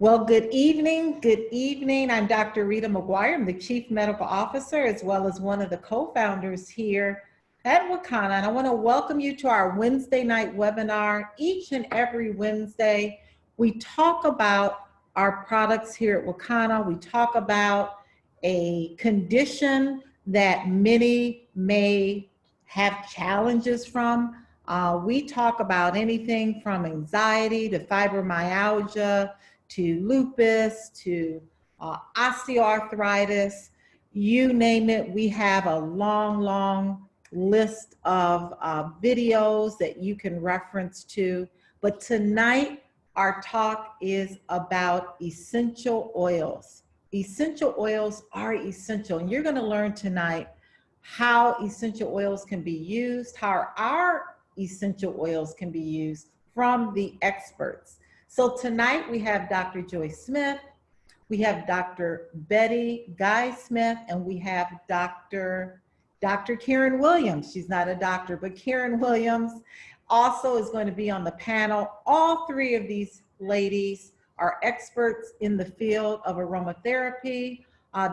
Well, good evening. Good evening. I'm Dr. Rita McGuire. I'm the Chief Medical Officer as well as one of the co-founders here at Wakana. And I want to welcome you to our Wednesday night webinar. Each and every Wednesday, we talk about our products here at Wakana. We talk about a condition that many may have challenges from. We talk about anything from anxiety to fibromyalgia, to lupus, to osteoarthritis, you name it. We have a long list of videos that you can reference to. But tonight, our talk is about essential oils. Essential oils are essential, and you're going to learn tonight how essential oils can be used, how our essential oils can be used from the experts. So tonight we have Dr. Joy Smith, we have Dr. Betty Guy Smith, and we have Dr. Karen Williams. She's not a doctor, but Karen Williams also is going to be on the panel. All three of these ladies are experts in the field of aromatherapy.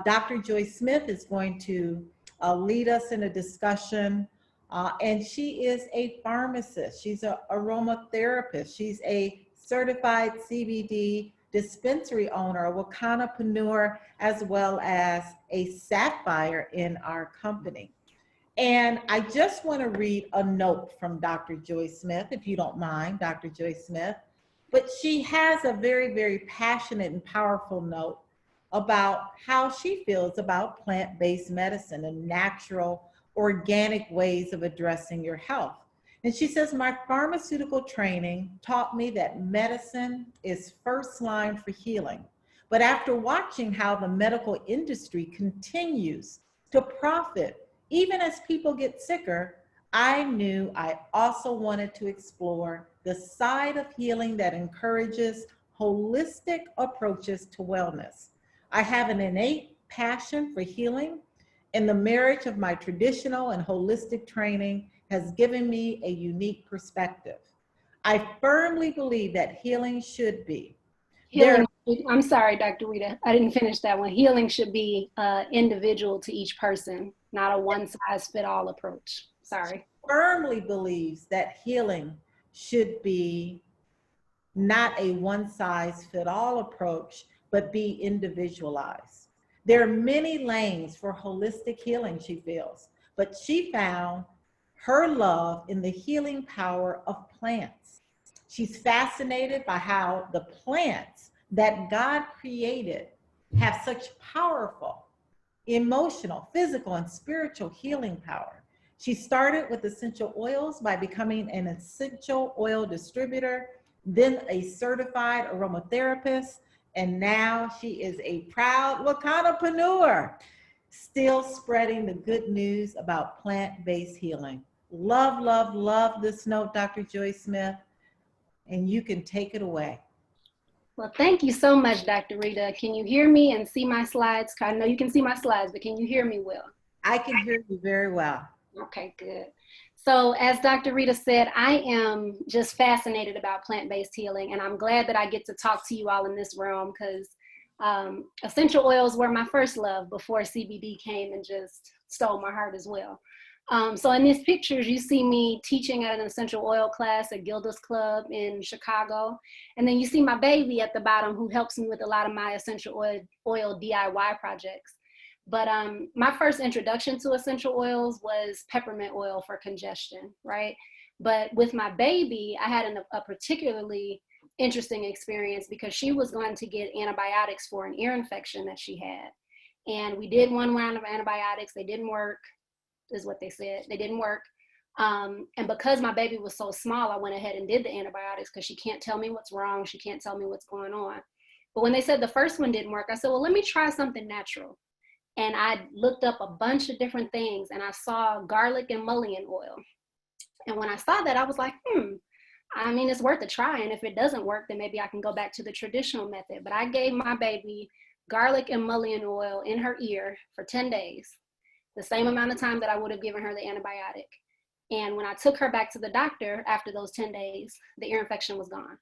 Dr. Joy Smith is going to lead us in a discussion, and she is a pharmacist. She's an aromatherapist. She's a certified CBD dispensary owner, a Wakanapreneur, as well as a sapphire in our company. And I just want to read a note from Dr. Joy Smith, if you don't mind, Dr. Joy Smith. But she has a very passionate and powerful note about how she feels about plant-based medicine and natural, organic ways of addressing your health. And she says, my pharmaceutical training taught me that medicine is first line for healing. But after watching how the medical industry continues to profit, even as people get sicker, I knew I also wanted to explore the side of healing that encourages holistic approaches to wellness. I have an innate passion for healing, and the marriage of my traditional and holistic training has given me a unique perspective. I firmly believe that healing should be. I'm sorry, Dr. Rita, I didn't finish that one. Healing should be individual to each person, not a one-size-fits-all approach. Sorry. Firmly believes that healing should be not a one-size-fits-all approach, but be individualized. There are many lanes for holistic healing, she feels, but she found her love in the healing power of plants. She's fascinated by how the plants that God created have such powerful emotional, physical, and spiritual healing power. She started with essential oils by becoming an essential oil distributor, then a certified aromatherapist, and now she is a proud Wakanapreneur, still spreading the good news about plant-based healing. Love this note, Dr. Joy Smith, and you can take it away. Well, thank you so much, Dr. Rita. Can you hear me and see my slides? I know you can see my slides, but can you hear me well? I can hear you very well. Okay, good. So as Dr. Rita said, I am just fascinated about plant-based healing, and I'm glad that I get to talk to you all in this realm because essential oils were my first love before CBD came and just stole my heart as well. So in these pictures, you see me teaching at an essential oil class at Gilda's Club in Chicago. And then you see my baby at the bottom who helps me with a lot of my essential oil DIY projects. But my first introduction to essential oils was peppermint oil for congestion, right? But with my baby, I had a particularly interesting experience because she was going to get antibiotics for an ear infection that she had. And we did one round of antibiotics. They didn't work, is what they said. They didn't work. And because my baby was so small, I went ahead and did the antibiotics because she can't tell me what's wrong. She can't tell me what's going on. But when they said the first one didn't work, I said, well, let me try something natural. And I looked up a bunch of different things and I saw garlic and mullein oil. And when I saw that, I was like, I mean, it's worth a try. And if it doesn't work, then maybe I can go back to the traditional method. But I gave my baby garlic and mullein oil in her ear for 10 days, the same amount of time that I would have given her the antibiotic. And when I took her back to the doctor after those 10 days, the ear infection was gone.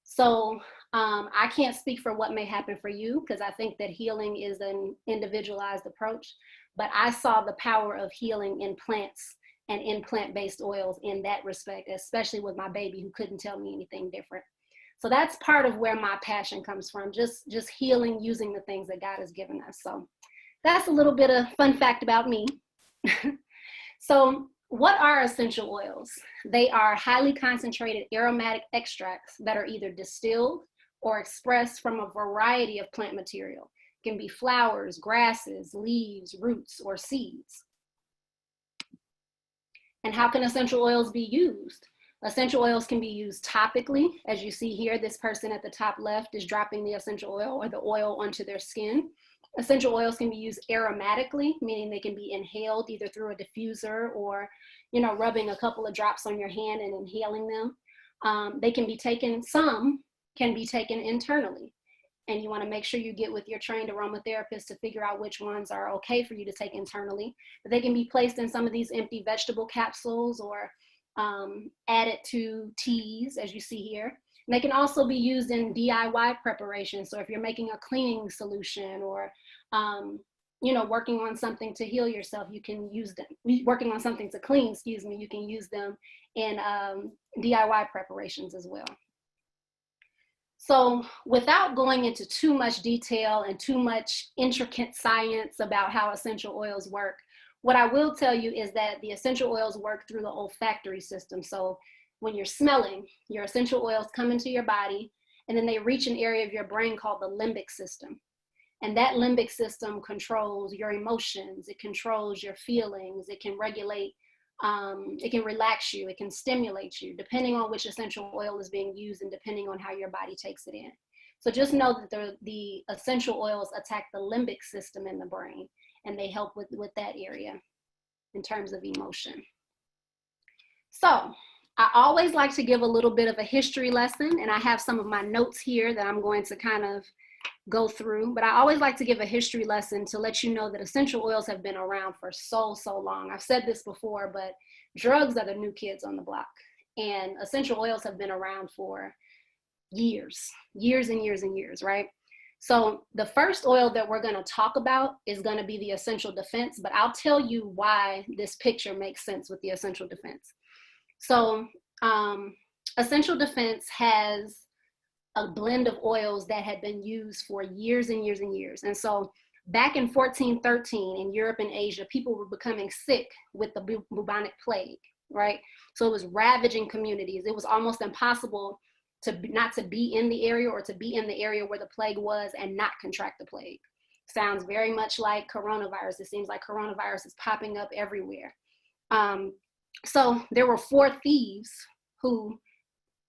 So I can't speak for what may happen for you because I think that healing is an individualized approach, but I saw the power of healing in plants and in plant-based oils in that respect, especially with my baby who couldn't tell me anything different. So that's part of where my passion comes from, just healing using the things that God has given us. So that's a little bit of fun fact about me. So what are essential oils? They are highly concentrated aromatic extracts that are either distilled or expressed from a variety of plant material. It can be flowers, grasses, leaves, roots, or seeds. And how can essential oils be used? Essential oils can be used topically. As you see here, this person at the top left is dropping the essential oil or the oil onto their skin. Essential oils can be used aromatically, meaning they can be inhaled either through a diffuser or, rubbing a couple of drops on your hand and inhaling them. They can be taken, some can be taken internally. And you want to make sure you get with your trained aromatherapist to figure out which ones are okay for you to take internally. But they can be placed in some of these empty vegetable capsules or added to teas, as you see here. And they can also be used in DIY preparation. So if you're making a cleaning solution or, working on something to heal yourself, you can use them. Working on something to clean, you can use them in DIY preparations as well. So without going into too much detail and too much intricate science about how essential oils work, what I will tell you is that the essential oils work through the olfactory system. So when you're smelling, your essential oils come into your body and then they reach an area of your brain called the limbic system. And that limbic system controls your emotions, it controls your feelings, it can regulate, it can relax you, it can stimulate you, depending on which essential oil is being used and depending on how your body takes it in. So just know that the essential oils attack the limbic system in the brain, and they help with that area in terms of emotion. So I always like to give a little bit of a history lesson, and I have some of my notes here that I'm going to kind of go through, but I always like to give a history lesson to let you know that essential oils have been around for so long. I've said this before, but drugs are the new kids on the block, and essential oils have been around for years and years, right? So the first oil that we're going to talk about is going to be the Essential Defense, but I'll tell you why this picture makes sense with the Essential Defense. So Essential Defense has a blend of oils that had been used for years and years and years. And so back in 1413 in Europe and Asia, people were becoming sick with the bubonic plague, right? So it was ravaging communities. It was almost impossible not to be in the area or to be in the area where the plague was and not contract the plague. Sounds very much like coronavirus. It seems like coronavirus is popping up everywhere. So there were 4 thieves who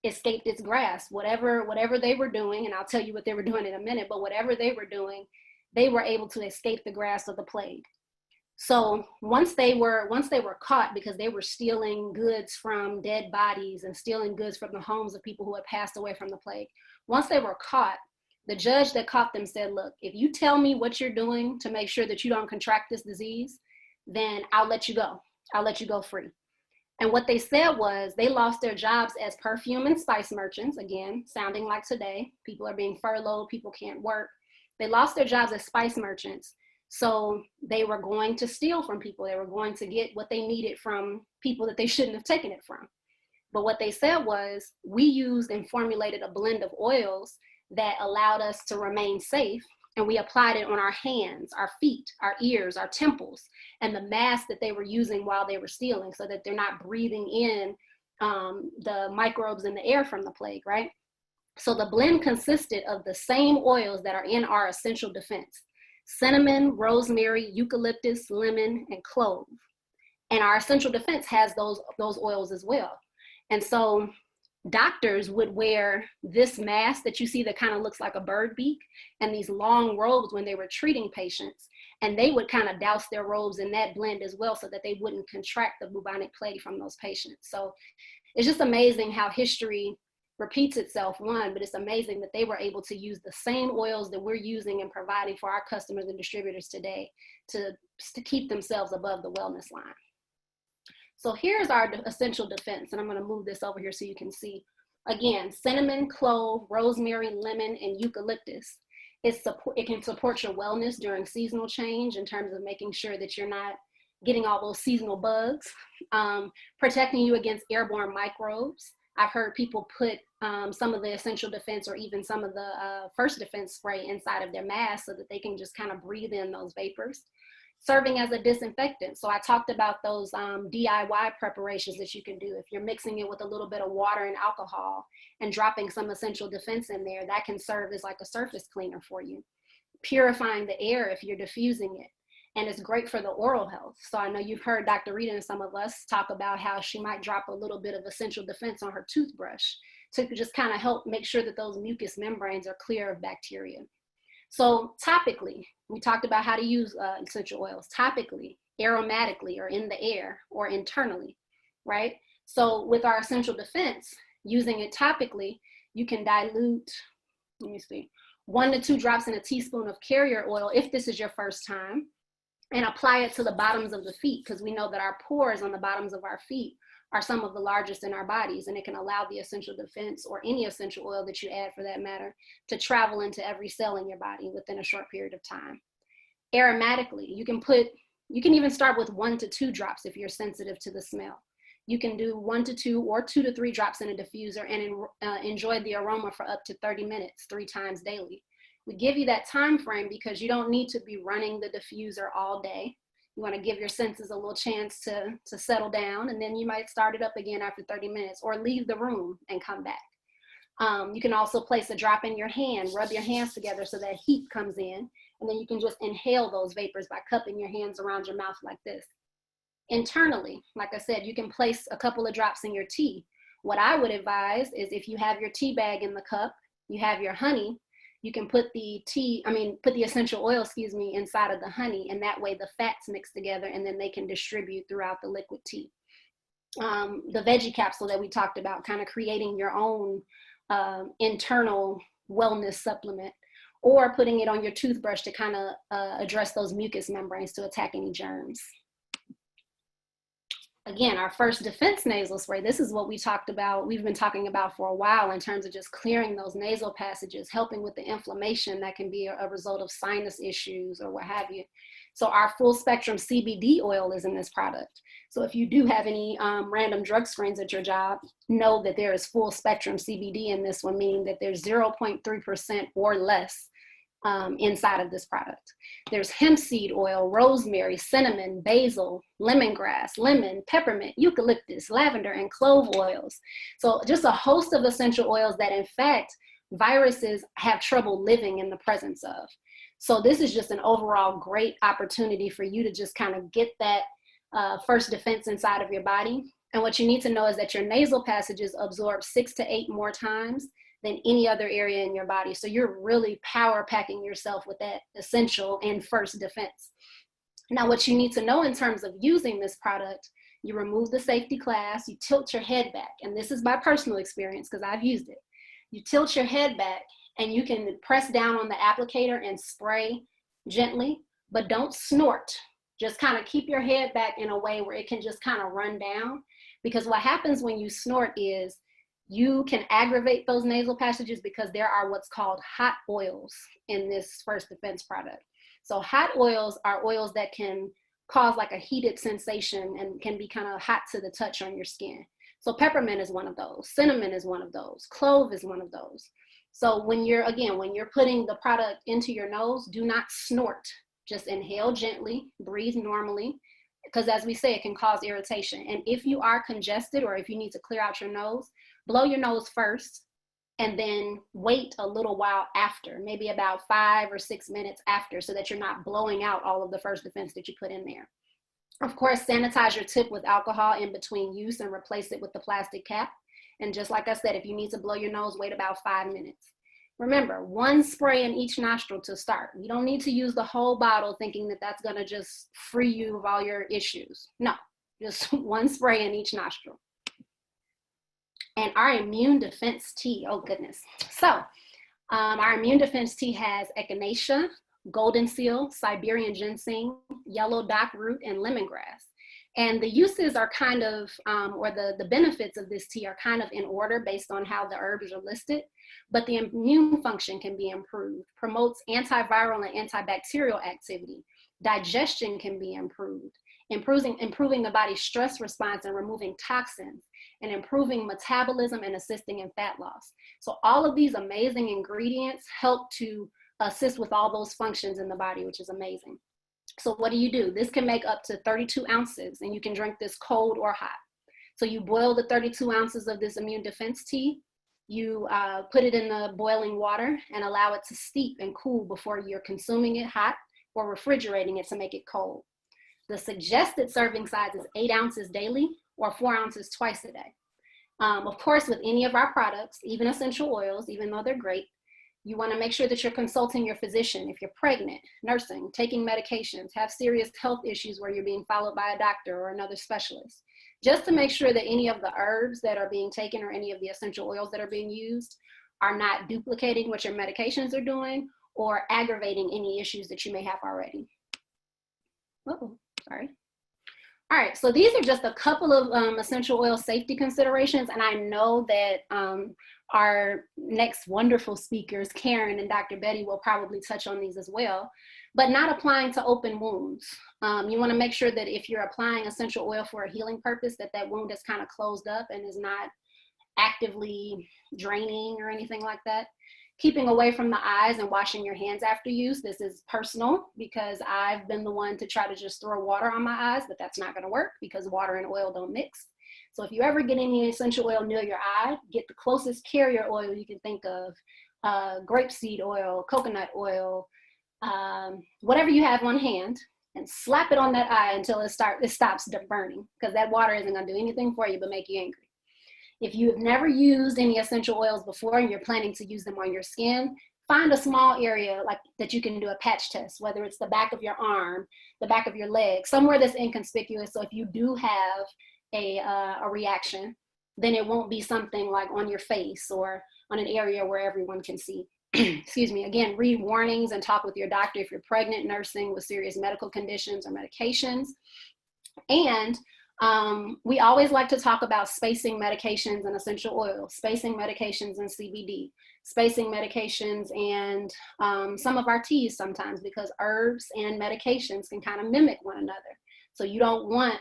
escaped its grasp. Whatever they were doing, and I'll tell you what they were doing in a minute, but whatever they were doing, they were able to escape the grasp of the plague. So once they were caught, because they were stealing goods from dead bodies and stealing goods from the homes of people who had passed away from the plague, once they were caught, the judge that caught them said, look, if you tell me what you're doing to make sure that you don't contract this disease, then I'll let you go. I'll let you go free. And what they said was they lost their jobs as perfume and spice merchants, again, sounding like today. People are being furloughed, people can't work. They lost their jobs as spice merchants. So they were going to steal from people. They were going to get what they needed from people that they shouldn't have taken it from. But what they said was, we used and formulated a blend of oils that allowed us to remain safe. And we applied it on our hands, our feet, our ears, our temples, and the mask that they were using while they were stealing, so that they're not breathing in the microbes in the air from the plague, right? So the blend consisted of the same oils that are in our Essential Defense: cinnamon, rosemary, eucalyptus, lemon, and clove. And our Essential Defense has those oils as well. And so doctors would wear this mask that you see that kind of looks like a bird beak and these long robes when they were treating patients. And they would kind of douse their robes in that blend as well so that they wouldn't contract the bubonic plague from those patients. So it's just amazing how history repeats itself, one, but it's amazing that they were able to use the same oils that we're using and providing for our customers and distributors today to keep themselves above the wellness line. So here's our Essential Defense, and I'm going to move this over here so you can see. Again, cinnamon, clove, rosemary, lemon, and eucalyptus. It can support your wellness during seasonal change in terms of making sure that you're not getting all those seasonal bugs, protecting you against airborne microbes. I've heard people put some of the essential defense or even some of the first defense spray inside of their mask so that they can just kind of breathe in those vapors. Serving as a disinfectant. So I talked about those DIY preparations that you can do. If you're mixing it with a little bit of water and alcohol and dropping some essential defense in there, that can serve as like a surface cleaner for you. Purifying the air if you're diffusing it. And it's great for the oral health. So I know you've heard Dr. Rita and some of us talk about how she might drop a little bit of essential defense on her toothbrush to just kind of help make sure that those mucous membranes are clear of bacteria. So topically, we talked about how to use essential oils. Topically, aromatically, or in the air, or internally, right? So with our essential defense, using it topically, you can dilute, let me see, 1 to 2 drops in a teaspoon of carrier oil if this is your first time, and apply it to the bottoms of the feet, because we know that our pores on the bottoms of our feet are some of the largest in our bodies, and it can allow the essential defense or any essential oil that you add for that matter to travel into every cell in your body within a short period of time. Aromatically, you can even start with 1 to 2 drops if you're sensitive to the smell. You can do 1 to 2 or 2 to 3 drops in a diffuser and enjoy the aroma for up to 30 minutes, 3 times daily. We give you that time frame because you don't need to be running the diffuser all day. You want to give your senses a little chance to settle down, and then you might start it up again after 30 minutes or leave the room and come back. You can also place a drop in your hand, rub your hands together so that heat comes in, and then you can just inhale those vapors by cupping your hands around your mouth like this. Internally, like I said, you can place a couple of drops in your tea. What I would advise is if you have your tea bag in the cup, you have your honey, you can put the essential oil, inside of the honey, and that way the fats mix together and then they can distribute throughout the liquid tea. The veggie capsule that we talked about, kind of creating your own internal wellness supplement, or putting it on your toothbrush to kind of address those mucous membranes to attack any germs. Again, our first defense nasal spray, this is what we've been talking about for a while in terms of just clearing those nasal passages, helping with the inflammation that can be a result of sinus issues or what have you. So our full spectrum CBD oil is in this product. So if you do have any random drug screens at your job, know that there is full spectrum CBD in this one, meaning that there's 0.3% or less inside of this product. There's hemp seed oil, rosemary, cinnamon, basil, lemongrass, lemon, peppermint, eucalyptus, lavender, and clove oils. So just a host of essential oils that in fact viruses have trouble living in the presence of. So this is just an overall great opportunity for you to just kind of get that first defense inside of your body. And what you need to know is that your nasal passages absorb 6 to 8 more times than any other area in your body. So you're really power packing yourself with that essential and first defense. Now, what you need to know in terms of using this product, you remove the safety class, you tilt your head back. And this is my personal experience because I've used it. You tilt your head back and you can press down on the applicator and spray gently, but don't snort. Just kind of keep your head back in a way where it can just kind of run down. Because what happens when you snort is you can aggravate those nasal passages because there are what's called hot oils in this first defense product. So hot oils are oils that can cause like a heated sensation and can be kind of hot to the touch on your skin. So peppermint is one of those, cinnamon is one of those, clove is one of those. So when you're putting the product into your nose, do not snort. Just inhale gently, breathe normally, because as we say, it can cause irritation. And if you are congested or if you need to clear out your nose, blow your nose first and then wait a little while after, maybe about 5 or 6 minutes after, so that you're not blowing out all of the first defense that you put in there. Of course, sanitize your tip with alcohol in between use and replace it with the plastic cap. And just like I said, if you need to blow your nose, wait about 5 minutes. Remember, 1 spray in each nostril to start. You don't need to use the whole bottle thinking that that's gonna just free you of all your issues. No, just 1 spray in each nostril. And our immune defense tea, oh goodness. So our immune defense tea has echinacea, golden seal, Siberian ginseng, yellow dock root, and lemongrass. And the uses are kind of, or the benefits of this tea are kind of in order based on how the herbs are listed, but the immune function can be improved, promotes antiviral and antibacterial activity, digestion can be improved, improving the body's stress response and removing toxins, and improving metabolism and assisting in fat loss. So all of these amazing ingredients help to assist with all those functions in the body, which is amazing. So what do? This can make up to 32 ounces, and you can drink this cold or hot. So you boil the 32 ounces of this immune defense tea, you put it in the boiling water and allow it to steep and cool before you're consuming it hot or refrigerating it to make it cold. The suggested serving size is 8 ounces daily or 4 ounces twice a day. Of course, with any of our products, even essential oils, even though they're great, you want to make sure that you're consulting your physician if you're pregnant, nursing, taking medications, have serious health issues where you're being followed by a doctor or another specialist, just to make sure that any of the herbs that are being taken or any of the essential oils that are being used are not duplicating what your medications are doing or aggravating any issues that you may have already. Oh, sorry. All right, so these are just a couple of essential oil safety considerations, and I know that our next wonderful speakers, Karen and Dr. Betty, will probably touch on these as well, but not applying to open wounds. You wanna make sure that if you're applying essential oil for a healing purpose, that that wound is kind of closed up and is not actively draining or anything like that. Keeping away from the eyes and washing your hands after use. This is personal because I've been the one to try to just throw water on my eyes, but that's not gonna work because water and oil don't mix. So if you ever get any essential oil near your eye, get the closest carrier oil you can think of, grapeseed oil, coconut oil, whatever you have on hand, and slap it on that eye until it stops burning, because that water isn't gonna do anything for you but make you angry. If you have never used any essential oils before and you're planning to use them on your skin, find a small area like that you can do a patch test, whether it's the back of your arm, the back of your leg, somewhere that's inconspicuous. So if you do have a reaction, then it won't be something like on your face or on an area where everyone can see. Excuse me. Again, read warnings and talk with your doctor if you're pregnant, nursing, with serious medical conditions or medications. And we always like to talk about spacing medications and essential oils, spacing medications and CBD, spacing medications and some of our teas sometimes, because herbs and medications can kind of mimic one another. So you don't want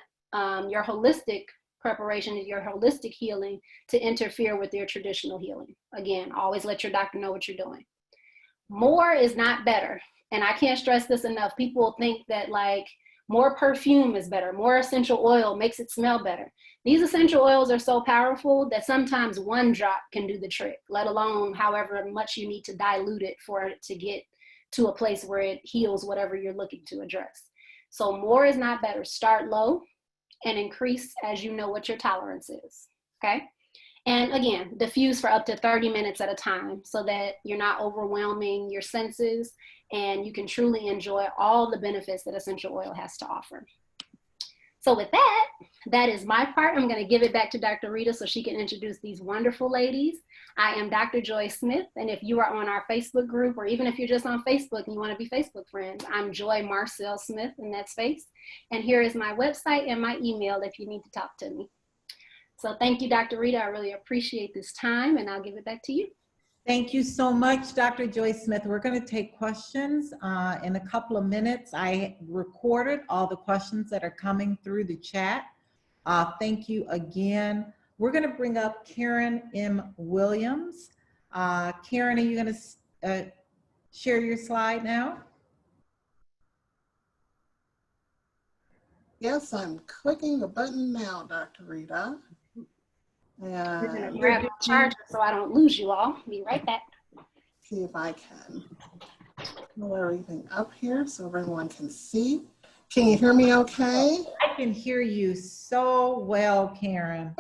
your holistic preparation and your holistic healing to interfere with your traditional healing. Again, always let your doctor know what you're doing. More is not better. And I can't stress this enough. People think that like, more perfume is better. More essential oil makes it smell better. These essential oils are so powerful that sometimes one drop can do the trick, let alone however much you need to dilute it for it to get to a place where it heals whatever you're looking to address. So more is not better. Start low and increase as you know what your tolerance is, okay? And again, diffuse for up to 30 minutes at a time so that you're not overwhelming your senses and you can truly enjoy all the benefits that essential oil has to offer. So with that, that is my part. I'm gonna give it back to Dr. Rita so she can introduce these wonderful ladies. I am Dr. Joy Smith, and if you are on our Facebook group, or even if you're just on Facebook and you wanna be Facebook friends, I'm Joy Marcel Smith in that space. And here is my website and my email if you need to talk to me. So thank you, Dr. Rita. I really appreciate this time, and I'll give it back to you. Thank you so much, Dr. Joy Smith. We're going to take questions in a couple of minutes. I recorded all the questions that are coming through the chat. Thank you again. We're going to bring up Karen M. Williams. Karen, are you going to share your slide now? Yes, I'm clicking the button now, Dr. Rita. I'm going to grab my charger so I don't lose you all. Be right back. See if I can pull everything up here so everyone can see. Can you hear me okay? I can hear you so well, Karen.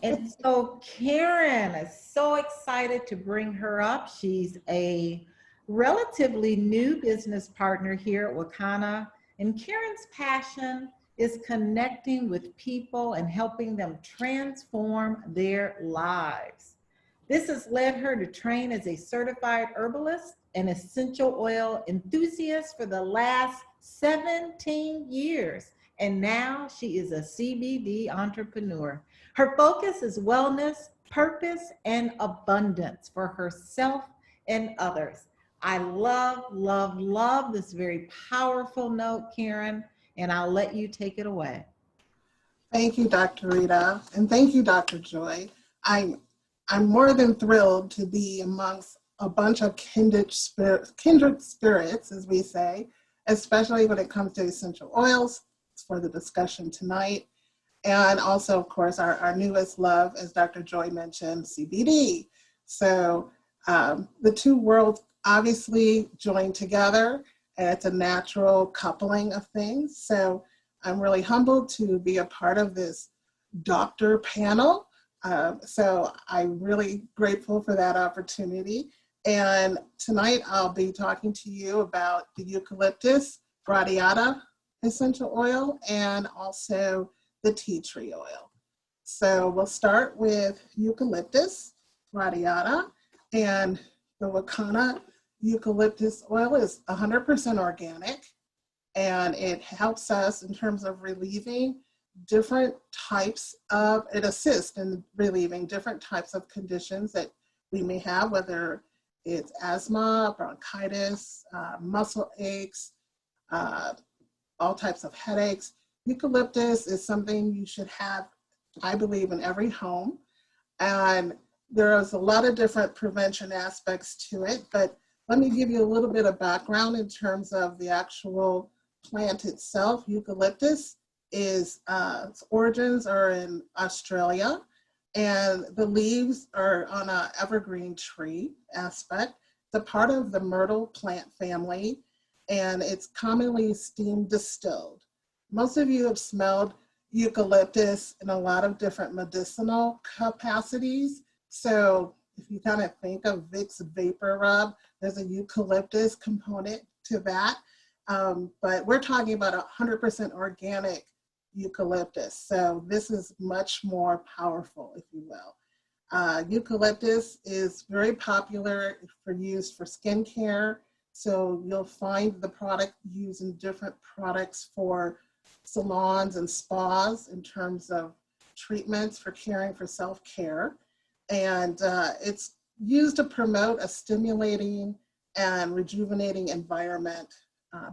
And so Karen is so excited to bring her up. She's a relatively new business partner here at Wakana. And Karen's passion is connecting with people and helping them transform their lives. This has led her to train as a certified herbalist and essential oil enthusiast for the last 17 years. and now she is a CBD entrepreneur. Her focus is wellness, purpose, and abundance for herself and others. I love, love, love this very powerful note, Karen, and I'll let you take it away. Thank you, Dr. Rita, and thank you, Dr. Joy. I'm more than thrilled to be amongst a bunch of kindred spirits, as we say, especially when it comes to essential oils for the discussion tonight. And also, of course, our newest love, as Dr. Joy mentioned, CBD. So the two worlds obviously join together, and it's a natural coupling of things. So I'm really humbled to be a part of this doctor panel. So I'm really grateful for that opportunity. And tonight I'll be talking to you about the eucalyptus radiata essential oil and also the tea tree oil. So we'll start with eucalyptus radiata, and the Wakana eucalyptus oil is 100% organic, and it helps us in terms of relieving different types of, it assists in relieving different types of conditions that we may have, whether it's asthma, bronchitis, muscle aches, all types of headaches. Eucalyptus is something you should have, I believe, in every home. And there is a lot of different prevention aspects to it, but let me give you a little bit of background in terms of the actual plant itself. Eucalyptus is, its origins are in Australia, and the leaves are on an evergreen tree aspect. It's a part of the myrtle plant family, and it's commonly steam distilled. Most of you have smelled eucalyptus in a lot of different medicinal capacities. So if you kind of think of Vicks Vapor Rub, there's a eucalyptus component to that. But we're talking about 100% organic eucalyptus. So this is much more powerful, if you will. Eucalyptus is very popular for use for skincare. So you'll find the product used in different products for salons and spas in terms of treatments for caring for self-care. And it's used to promote a stimulating and rejuvenating environment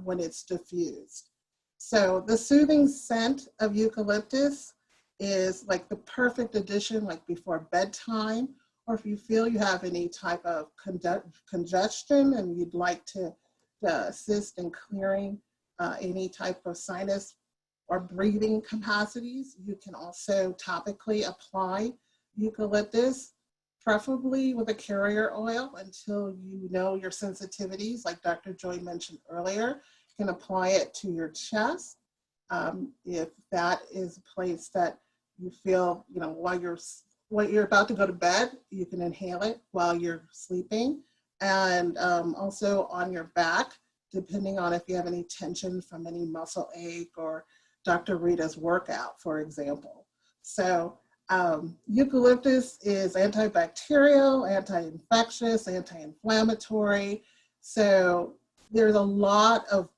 when it's diffused. So the soothing scent of eucalyptus is like the perfect addition, like before bedtime, or if you feel you have any type of congestion and you'd like to assist in clearing any type of sinus or breathing capacities, you can also topically apply eucalyptus, preferably with a carrier oil until you know your sensitivities, like Dr. Joy mentioned earlier. You can apply it to your chest. If that is a place that you feel, you know, while you're about to go to bed, you can inhale it while you're sleeping. And also on your back, depending on if you have any tension from any muscle ache or Dr. Rita's workout, for example. So eucalyptus is antibacterial, anti-infectious, anti-inflammatory. So there's a lot of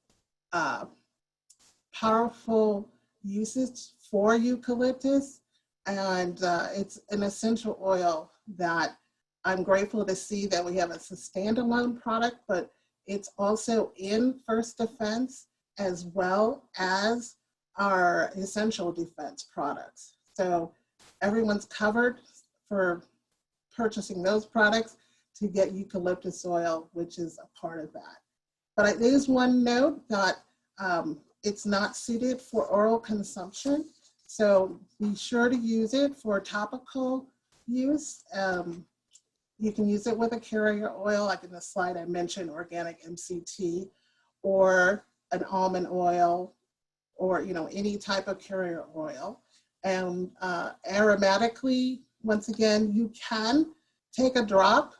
powerful uses for eucalyptus, and it's an essential oil that I'm grateful to see that we have as a standalone product, but it's also in First Defense as well as our essential defense products. So everyone's covered for purchasing those products to get eucalyptus oil, which is a part of that. But there is one note that it's not suited for oral consumption. So be sure to use it for topical use. You can use it with a carrier oil, like in the slide I mentioned, organic MCT, or an almond oil, or any type of carrier oil. And aromatically, once again, you can take a drop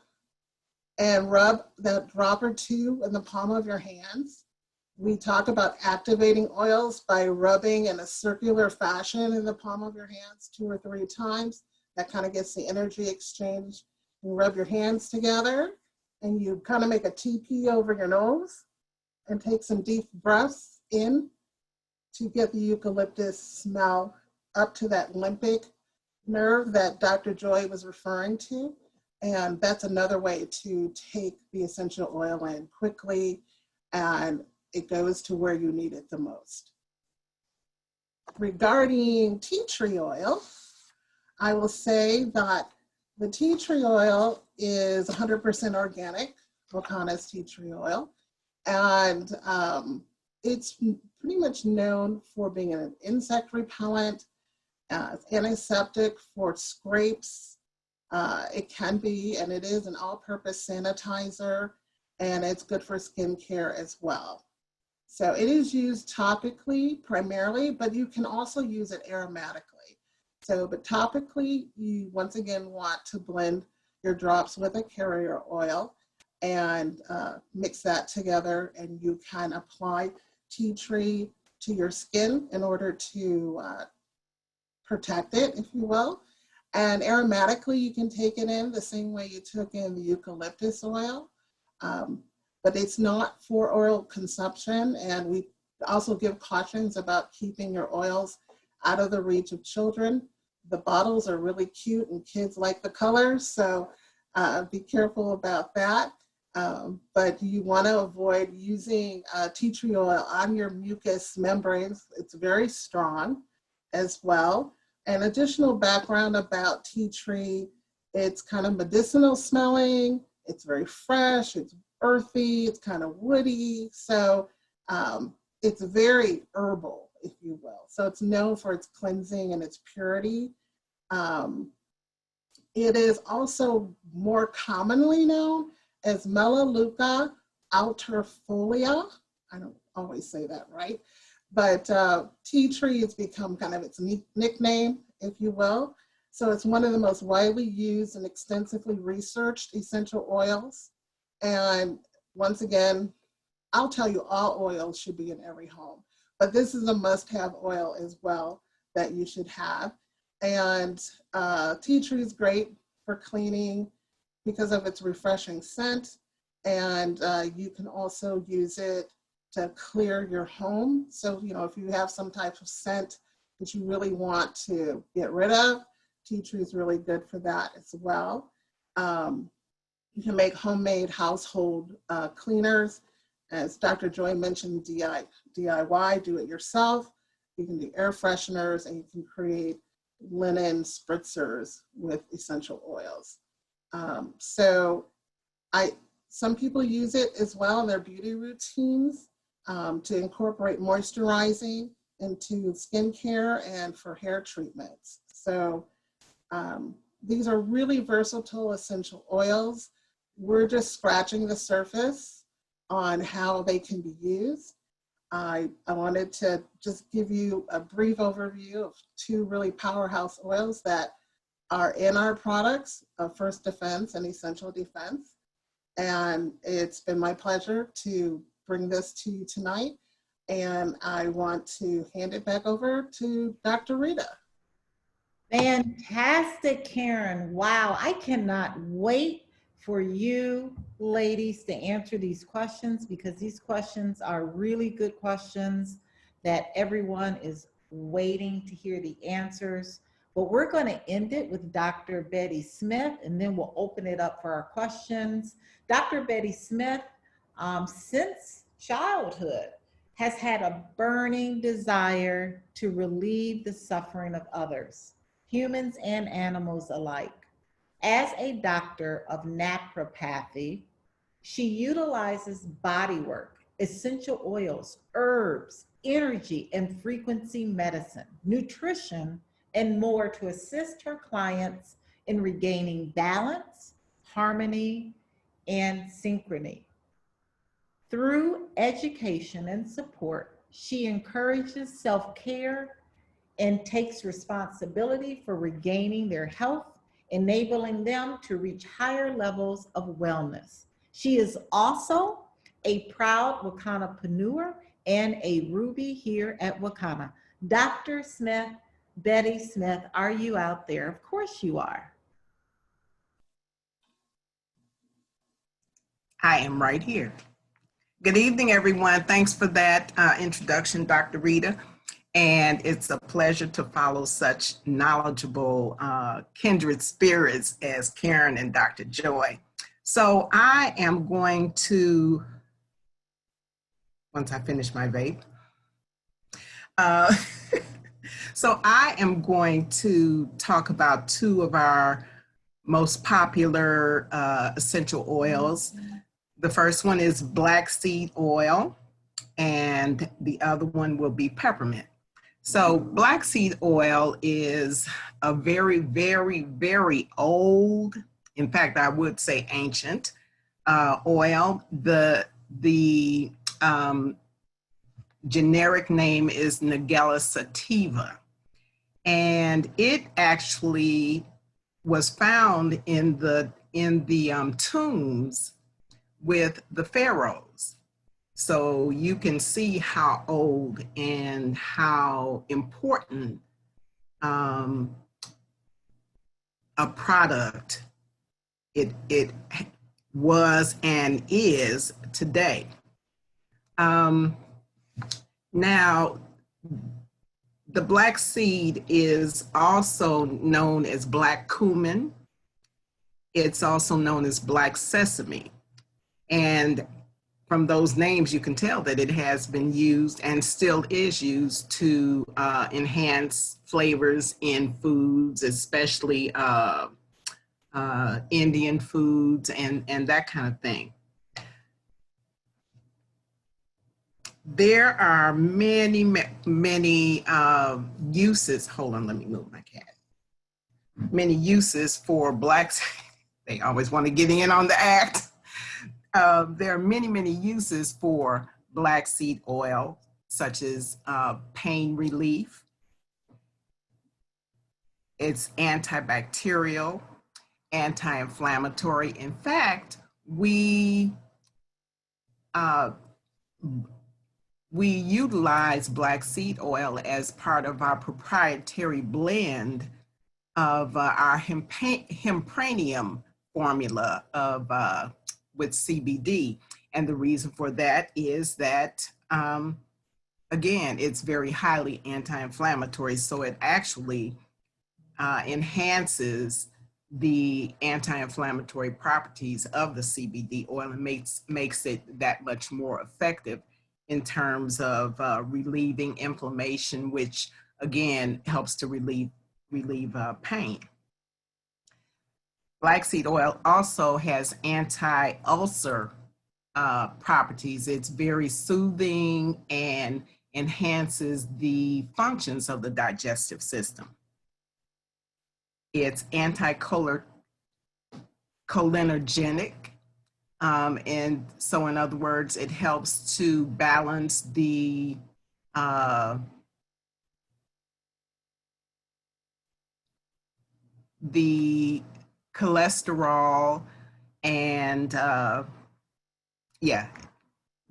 and rub that drop or two in the palm of your hands. We talk about activating oils by rubbing in a circular fashion in the palm of your hands 2 or 3 times. That kind of gets the energy exchange. You rub your hands together and you kind of make a TP over your nose and take some deep breaths in to get the eucalyptus smell up to that limbic nerve that Dr. Joy was referring to. And that's another way to take the essential oil in quickly, and it goes to where you need it the most. Regarding tea tree oil, I will say that the tea tree oil is 100% organic, Wakana's tea tree oil. And it's pretty much known for being an insect repellent, antiseptic for scrapes. It can be, and it is, an all-purpose sanitizer, and it's good for skincare as well. So it is used topically primarily, but you can also use it aromatically. So, but topically, you once again want to blend your drops with a carrier oil and mix that together, and you can apply tea tree to your skin in order to protect it, if you will. And aromatically, you can take it in the same way you took in the eucalyptus oil, but it's not for oral consumption. And we also give cautions about keeping your oils out of the reach of children. The bottles are really cute and kids like the colors, so be careful about that. But you want to avoid using tea tree oil on your mucous membranes. It's very strong as well. An additional background about tea tree, it's kind of medicinal smelling, it's very fresh, it's earthy, it's kind of woody. So it's very herbal, if you will. So it's known for its cleansing and its purity. It is also more commonly known as Melaleuca alterfolia. I don't always say that right, but tea tree has become kind of its nickname, if you will. So it's one of the most widely used and extensively researched essential oils. And once again, I'll tell you, all oils should be in every home, but this is a must-have oil as well that you should have. And tea tree is great for cleaning because of its refreshing scent. And you can also use it to clear your home. So, you know, if you have some type of scent that you really want to get rid of, tea tree is really good for that as well. You can make homemade household cleaners. As Dr. Joy mentioned, DIY, do it yourself. You can do air fresheners, and you can create linen spritzers with essential oils. Some people use it as well in their beauty routines to incorporate moisturizing into skincare and for hair treatments. So these are really versatile essential oils. We're just scratching the surface on how they can be used. I wanted to just give you a brief overview of two really powerhouse oils that are in our products, First Defense and Essential Defense. And it's been my pleasure to bring this to you tonight. And I want to hand it back over to Dr. Rita. Fantastic, Karen. Wow, I cannot wait for you ladies to answer these questions, because these questions are really good questions that everyone is waiting to hear the answers. But we're going to end it with Dr. Betty Smith, and then we'll open it up for our questions. Dr. Betty Smith, since childhood, has had a burning desire to relieve the suffering of others, humans and animals alike. As a doctor of naturopathy, she utilizes bodywork, essential oils, herbs, energy and frequency medicine, nutrition, and more to assist her clients in regaining balance, harmony, and synchrony. Through education and support, she encourages self-care and takes responsibility for regaining their health, enabling them to reach higher levels of wellness. She is also a proud Wakanapreneur and a Ruby here at Wakana. Dr. Smith, Betty Smith, are you out there? Of course you are. I am right here. Good evening, everyone. Thanks for that introduction, Dr. Rita. And it's a pleasure to follow such knowledgeable kindred spirits as Karen and Dr. Joy. So I am going to, once I finish my vape, so I am going to talk about two of our most popular essential oils. The first one is black seed oil, and the other one will be peppermint. So black seed oil is a very, very, very old, in fact, I would say ancient oil. The generic name is Nigella sativa, and it actually was found in the tombs with the pharaohs. So you can see how old and how important a product it was and is today. Now, the black seed is also known as black cumin. It's also known as black sesame. And from those names, you can tell that it has been used and still is used to enhance flavors in foods, especially Indian foods and that kind of thing. There are many, many uses. Hold on, let me move my cat. Many uses for blacks. They always want to get in on the act. There are many, many uses for black seed oil, such as pain relief. It's antibacterial, anti-inflammatory. In fact, we utilize black seed oil as part of our proprietary blend of our hempranium formula of with CBD. And the reason for that is that, again, it's very highly anti-inflammatory. So it actually enhances the anti-inflammatory properties of the CBD oil and makes it that much more effective in terms of relieving inflammation, which again helps to relieve pain. Black seed oil also has anti-ulcer properties. It's very soothing and enhances the functions of the digestive system. It's anti-cholinergic. And so in other words, it helps to balance the cholesterol and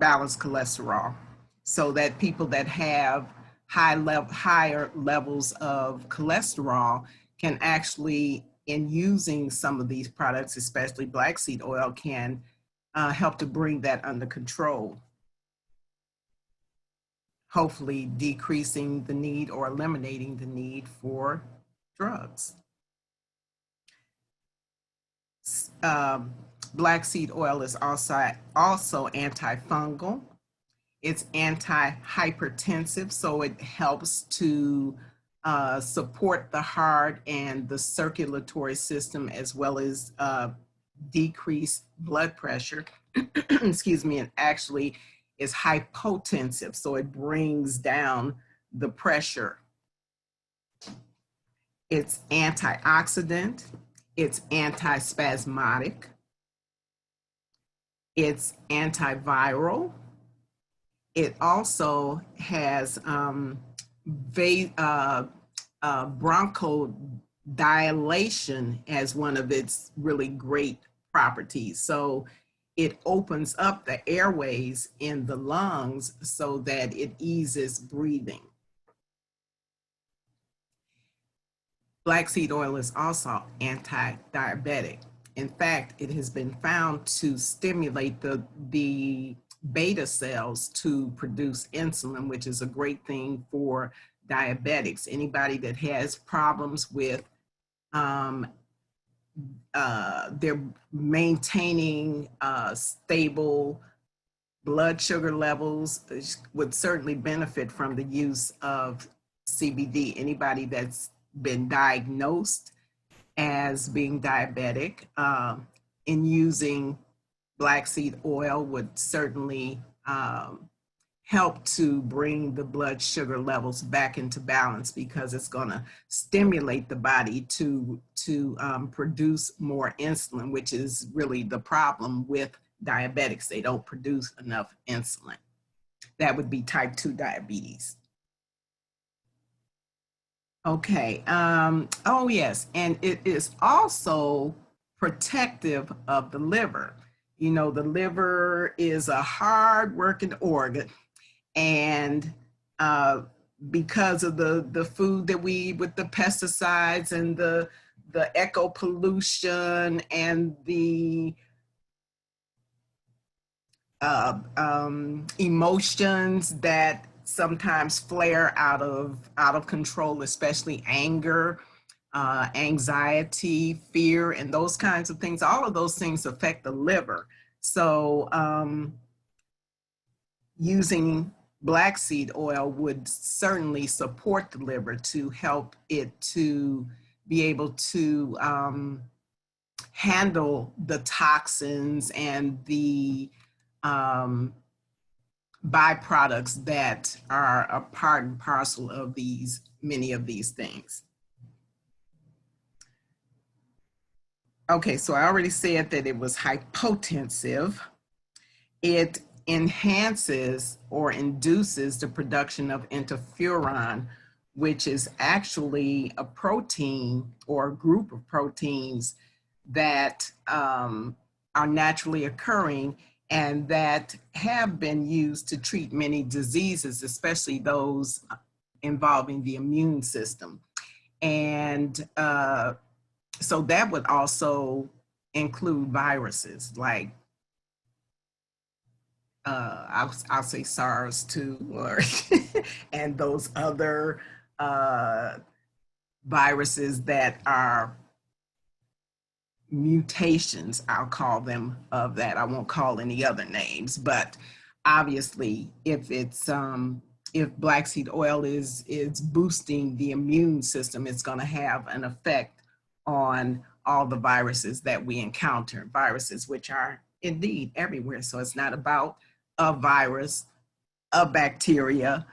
balance cholesterol, so that people that have higher levels of cholesterol can actually, in using some of these products, especially black seed oil, can help to bring that under control, hopefully decreasing the need or eliminating the need for drugs. Black seed oil is also antifungal. It's anti-hypertensive, so it helps to support the heart and the circulatory system, as well as decrease blood pressure. Excuse me, and actually is hypotensive, so it brings down the pressure. It's antioxidant. It's antispasmodic. It's antiviral. It also has bronchodilation as one of its really great properties. So it opens up the airways in the lungs so that it eases breathing. Black seed oil is also anti-diabetic. In fact, it has been found to stimulate the beta cells to produce insulin, which is a great thing for diabetics, anybody that has problems with they're maintaining stable blood sugar levels would certainly benefit from the use of CBD. Anybody that's been diagnosed as being diabetic in using black seed oil would certainly help to bring the blood sugar levels back into balance, because it's going to stimulate the body to produce more insulin, which is really the problem with diabetics. They don't produce enough insulin. That would be type 2 diabetes. Okay. Oh, yes. And it is also protective of the liver. You know, the liver is a hard working organ. And because of the food that we eat with the pesticides and the eco pollution and the emotions that sometimes flare out of control, especially anger, anxiety, fear, and those kinds of things. All of those things affect the liver. So using black seed oil would certainly support the liver to help it to be able to handle the toxins and the byproducts that are a part and parcel of many of these things. Okay, so I already said that it was hypotensive. It enhances or induces the production of interferon, which is actually a protein or a group of proteins that are naturally occurring and that have been used to treat many diseases, especially those involving the immune system. And so that would also include viruses like I'll say SARS too, or and those other viruses that are mutations, I'll call them, of that. I won't call any other names, but obviously if it's if black seed oil is boosting the immune system, it's going to have an effect on all the viruses that we encounter, viruses which are indeed everywhere. So it's not about a virus, a bacteria.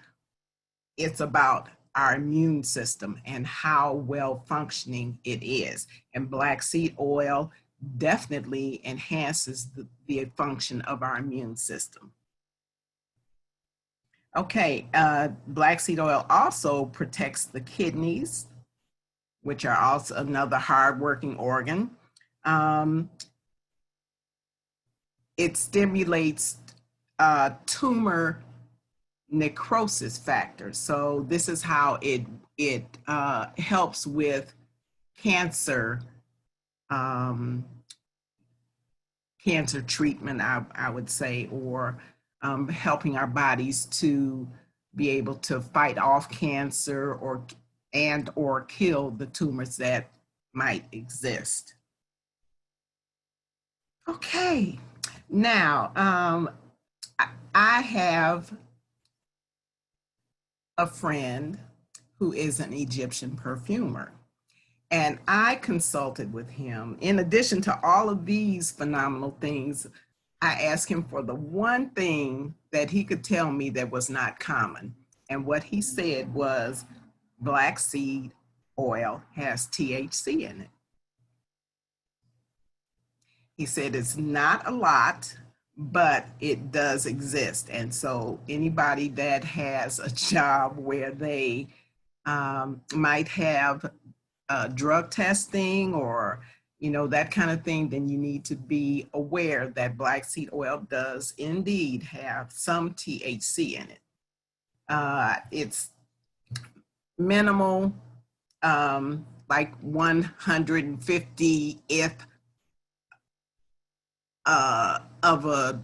It's about our immune system and how well functioning it is. And black seed oil definitely enhances the function of our immune system. Okay, black seed oil also protects the kidneys, which are also another hard-working organ. It stimulates tumor necrosis factors. So this is how it helps with cancer cancer treatment, I would say, or helping our bodies to be able to fight off cancer or kill the tumors that might exist. Okay, now I have a friend who is an Egyptian perfumer, and I consulted with him. In addition to all of these phenomenal things, I asked him for the one thing that he could tell me that was not common. And what he said was black seed oil has THC in it. He said it's not a lot, but it does exist. And so anybody that has a job where they might have drug testing or that kind of thing, then you need to be aware that black seed oil does indeed have some THC in it. It's minimal, like 150th of a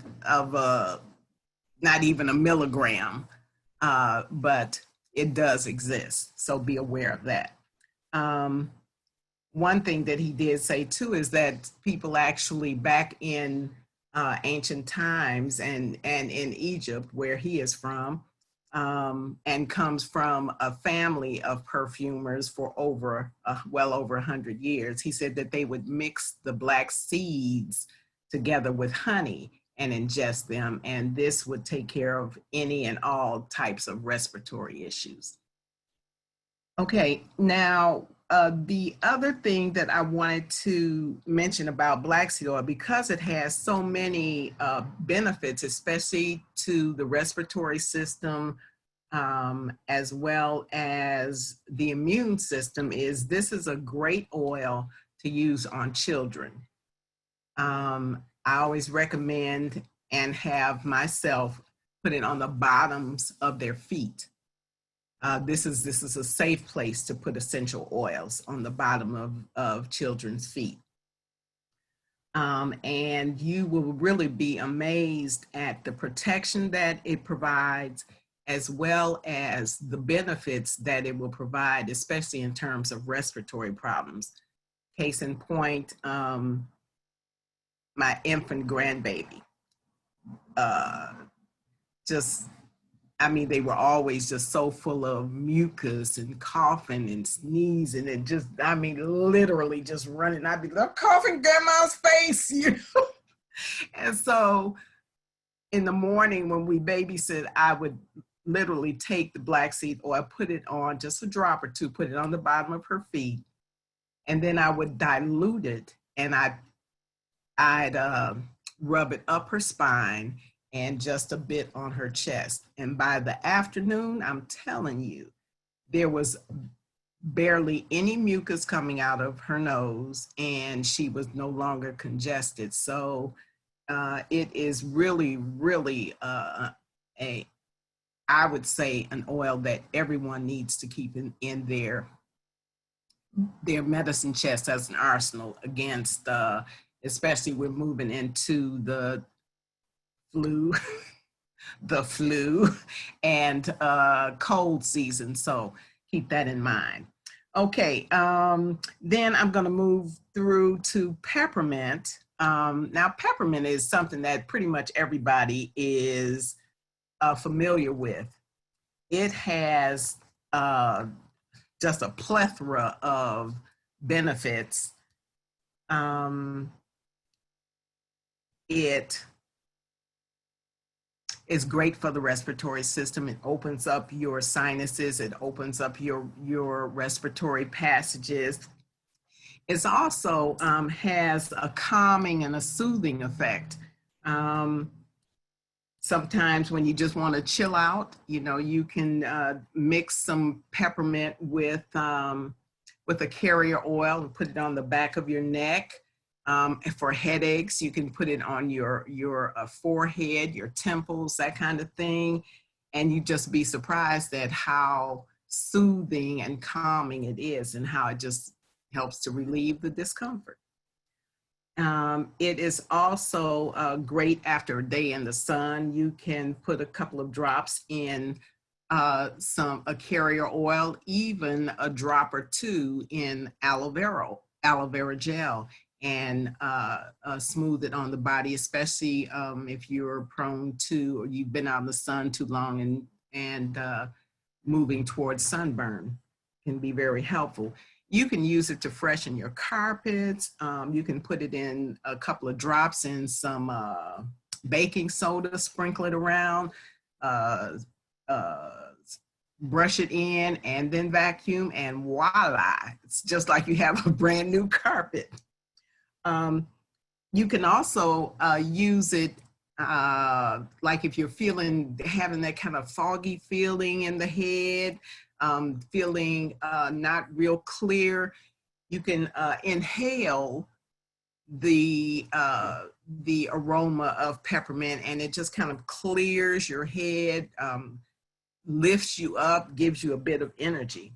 not even a milligram, but it does exist. So be aware of that. One thing that he did say too is that people actually back in ancient times and in Egypt, where he is from, and comes from a family of perfumers for well over 100 years. He said that they would mix the black seeds together with honey and ingest them, and this would take care of any and all types of respiratory issues. Okay, now the other thing that I wanted to mention about black seed oil, because it has so many benefits, especially to the respiratory system, as well as the immune system, is this is a great oil to use on children. I always recommend and have myself put it on the bottoms of their feet. This is a safe place to put essential oils, on the bottom of children's feet. And you will really be amazed at the protection that it provides, as well as the benefits that it will provide, especially in terms of respiratory problems. Case in point, my infant grandbaby. They were always just so full of mucus and coughing and sneezing and just, literally just running. I'd be like, coughing in grandma's face, you know? And so in the morning when we babysit, I would literally take the black seed oil, put it on just a drop or two, put it on the bottom of her feet, and then I would dilute it, and I'd rub it up her spine and just a bit on her chest. And by the afternoon, I'm telling you, there was barely any mucus coming out of her nose, and she was no longer congested. So it is really, really I would say, an oil that everyone needs to keep in their medicine chest as an arsenal against, especially we're moving into the flu, and cold season. So keep that in mind. Okay, then I'm going to move through to peppermint. Now, peppermint is something that pretty much everybody is familiar with. It has just a plethora of benefits. It is great for the respiratory system. It opens up your sinuses. It opens up your respiratory passages. It also has a calming and a soothing effect. Sometimes when you just want to chill out, you can mix some peppermint with a carrier oil and put it on the back of your neck. For headaches, you can put it on your forehead, your temples, that kind of thing. And you just be surprised at how soothing and calming it is, and how it just helps to relieve the discomfort. It is also great after a day in the sun. You can put a couple of drops in a carrier oil, even a drop or two in aloe vera gel, and smooth it on the body, especially if you're prone to, or you've been out in the sun too long and moving towards sunburn, can be very helpful. You can use it to freshen your carpets. You can put it in a couple of drops in some baking soda, sprinkle it around, brush it in, and then vacuum, and voila, it's just like you have a brand new carpet. You can also use it like if you're having that kind of foggy feeling in the head, feeling not real clear. You can inhale the aroma of peppermint, and it just kind of clears your head, lifts you up, gives you a bit of energy.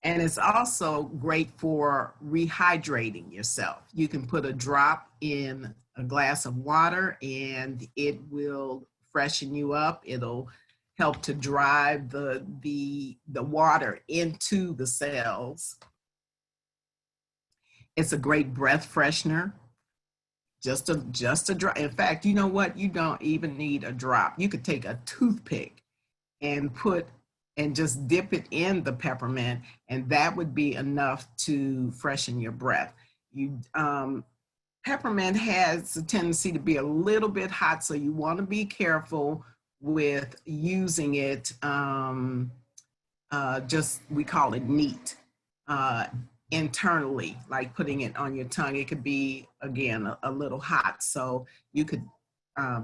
And it's also great for rehydrating yourself. You can put a drop in a glass of water and it will freshen you up. It'll help to drive the water into the cells. It's a great breath freshener. Just a drop. In fact, you know what? You don't even need a drop. You could take a toothpick and just dip it in the peppermint, and that would be enough to freshen your breath. Peppermint has a tendency to be a little bit hot, so you want to be careful with using it. We call it neat. Internally, like putting it on your tongue, it could be, again, a little hot. So you could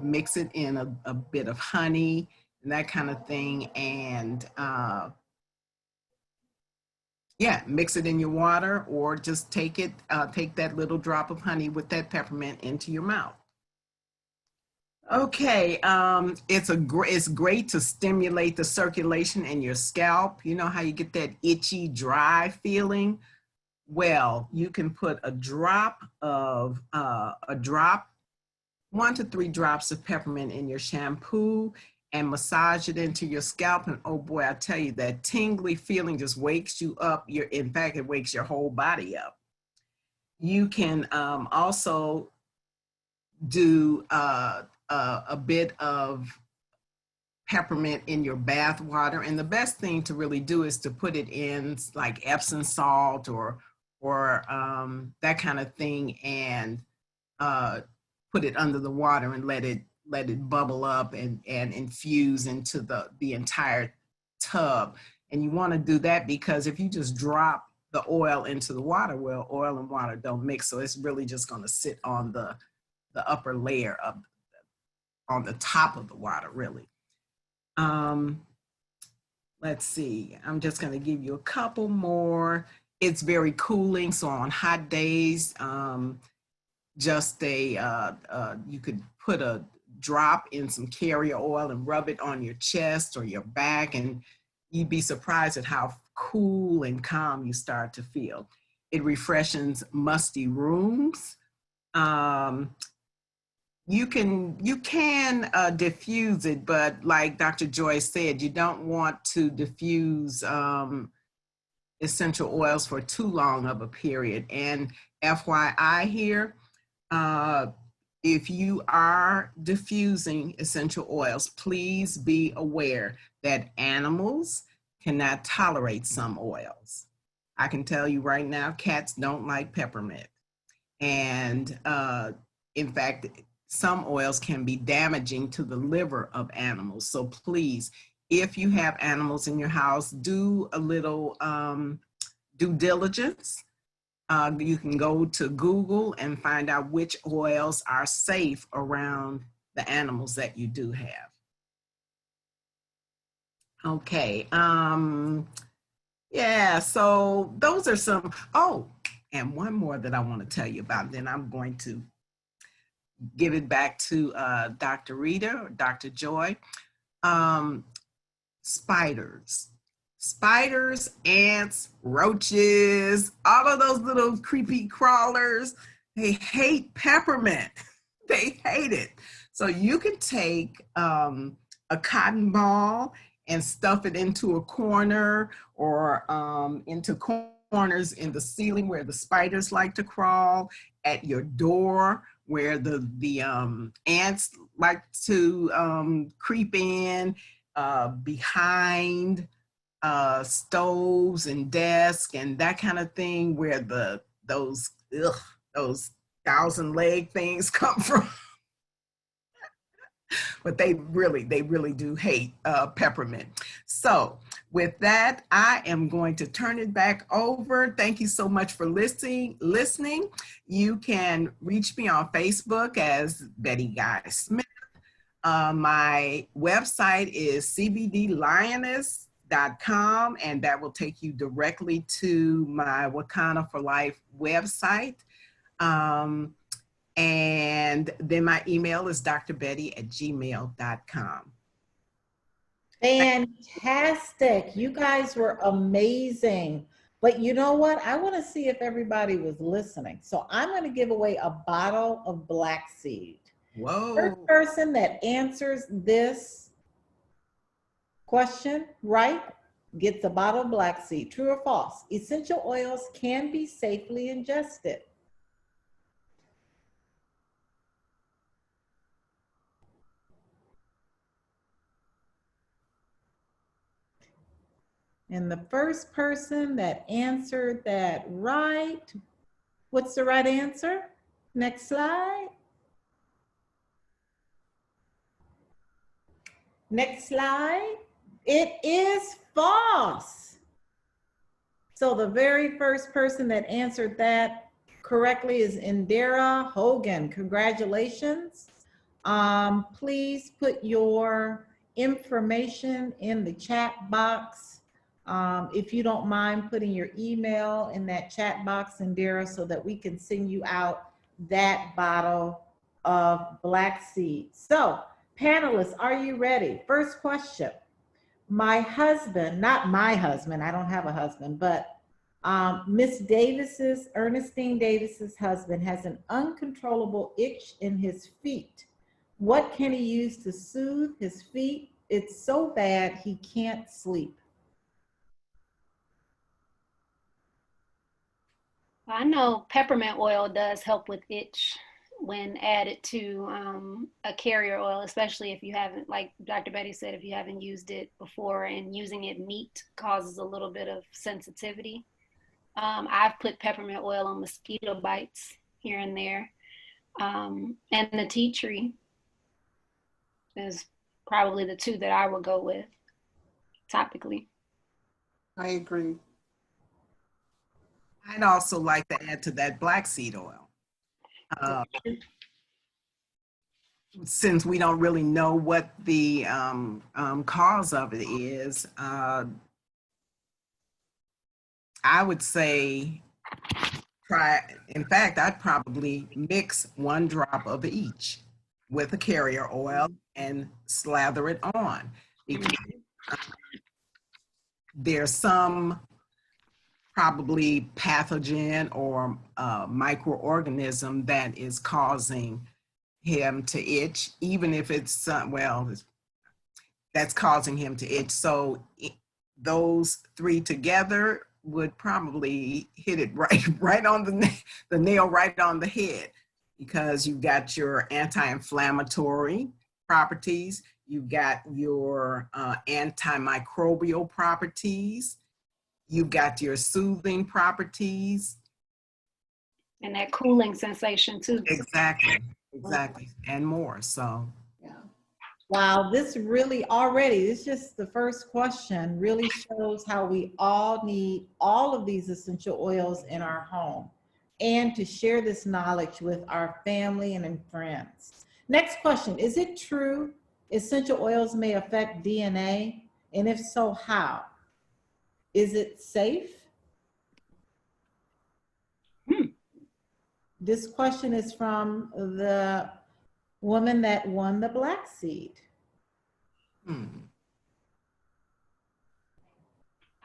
mix it in a bit of honey and that kind of thing. And yeah, mix it in your water, or just take that little drop of honey with that peppermint into your mouth. Okay, it's great to stimulate the circulation in your scalp. You know how you get that itchy, dry feeling? Well, you can put a drop, 1 to 3 drops of peppermint in your shampoo and massage it into your scalp. And oh boy, I tell you, that tingly feeling just wakes you up. In fact, it wakes your whole body up. You can also do a bit of peppermint in your bath water. And the best thing to really do is to put it in like Epsom salt or that kind of thing, and put it under the water and let it bubble up and infuse into the entire tub. And you want to do that because if you just drop the oil into the water, well, oil and water don't mix, so it's really just going to sit on the upper layer on the top of the water, really. Let's see, I'm just going to give you a couple more. It's very cooling, so on hot days, you could put a drop in some carrier oil and rub it on your chest or your back, and you'd be surprised at how cool and calm you start to feel. It refreshes musty rooms. You can diffuse it, but like Dr. Joy said, you don't want to diffuse essential oils for too long of a period. And FYI here, if you are diffusing essential oils, please be aware that animals cannot tolerate some oils. I can tell you right now, cats don't like peppermint. And in fact, some oils can be damaging to the liver of animals. So please, if you have animals in your house, do a little due diligence. You can go to Google and find out which oils are safe around the animals that you do have. Okay, yeah, so those are some, oh, and one more that I want to tell you about, then I'm going to give it back to Dr. Rita or Dr. Joy. Spiders, ants, roaches, all of those little creepy crawlers, they hate peppermint. They hate it. So you can take a cotton ball and stuff it into a corner or into corners in the ceiling where the spiders like to crawl, at your door where the ants like to creep in, behind stoves and desks and that kind of thing, where those 1,000-leg things come from. But they really do hate peppermint. So with that, I am going to turn it back over. Thank you so much for listening. You can reach me on Facebook as Betty Guy Smith. My website is cbdlioness.com, and that will take you directly to my Wakana for Life website. And then my email is drbetty@gmail.com. Fantastic. You guys were amazing. But you know what? I want to see if everybody was listening. So I'm going to give away a bottle of black seed. Whoa. First person that answers this Question, right? Gets a bottle of black seed. True or false? Essential oils can be safely ingested. And the first person that answered that right, what's the right answer? Next slide. Next slide. It is false. So the very first person that answered that correctly is Indira Hogan. Congratulations. Please put your information in the chat box. If you don't mind putting your email in that chat box, Indira, so that we can send you out that bottle of black seed. So, panelists, are you ready? First question. My husband, not my husband, I don't have a husband, but Miss Davis's, Ernestine Davis's husband has an uncontrollable itch in his feet. What can he use to soothe his feet? It's so bad he can't sleep. I know peppermint oil does help with itch when added to a carrier oil, especially if you haven't, like Dr. Betty said, if you haven't used it before, and using it neat causes a little bit of sensitivity. I've put peppermint oil on mosquito bites here and there. And the tea tree is probably the two that I would go with topically. I agree. I'd also like to add to that black seed oil. Since we don't really know what the cause of it is, I would say try, in fact, I'd probably mix 1 drop of each with a carrier oil and slather it on. Because there's some probably pathogen or microorganism that is causing him to itch, even if it's, well, that's causing him to itch. So those 3 together would probably hit it right on the nail right on the head, because you've got your anti-inflammatory properties, you've got your antimicrobial properties, you've got your soothing properties. And that cooling sensation too. Exactly, and more, so. Yeah. Wow, this really already, it's just the first question, really shows how we all need all of these essential oils in our home, and to share this knowledge with our family and friends. Next question, is it true essential oils may affect DNA? And if so, how? Is it safe? This question is from the woman that won the black seed. I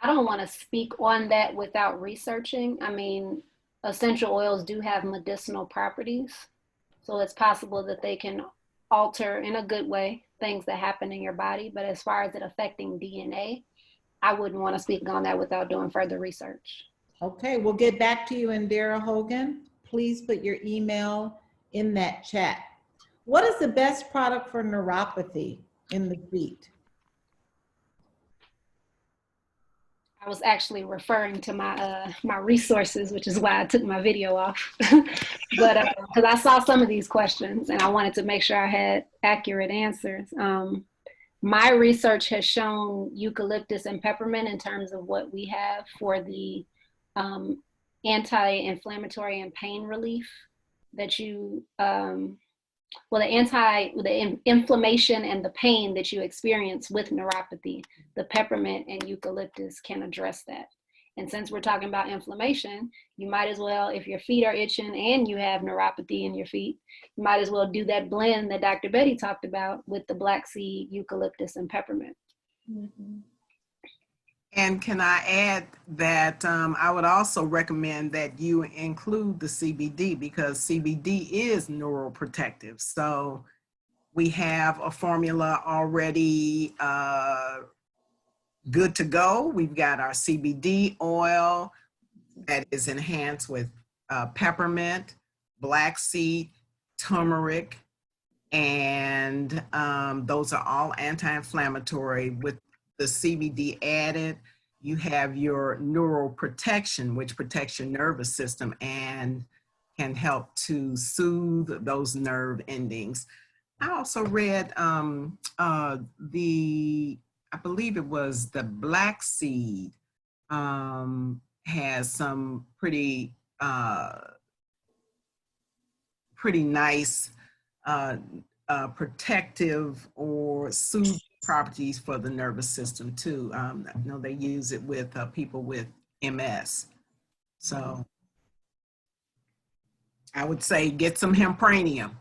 don't want to speak on that without researching. I mean, essential oils do have medicinal properties, so it's possible that they can alter, in a good way, things that happen in your body. But as far as it affecting DNA, I wouldn't want to speak on that without doing further research. Okay, we'll get back to you, Indira Hogan. Please put your email in that chat. What is the best product for neuropathy in the feet? I was actually referring to my my resources, which is why I took my video off. But because I saw some of these questions and I wanted to make sure I had accurate answers. My research has shown eucalyptus and peppermint in terms of what we have for the anti-inflammatory and pain relief that you, the inflammation and the pain that you experience with neuropathy, the peppermint and eucalyptus can address that. And since we're talking about inflammation, you might as well, if your feet are itching and you have neuropathy in your feet, you might as well do that blend that Dr. Betty talked about with the black seed, eucalyptus, and peppermint. And can I add that I would also recommend that you include the CBD, because CBD is neuroprotective. So we have a formula already good to go. We've got our CBD oil that is enhanced with peppermint, black seed, turmeric, and those are all anti-inflammatory. With the CBD added, you have your neural protection, which protects your nervous system and can help to soothe those nerve endings. I also read I believe it was the black seed has some pretty nice protective or soothing properties for the nervous system too. I know they use it with people with MS. So I would say get some hempranium.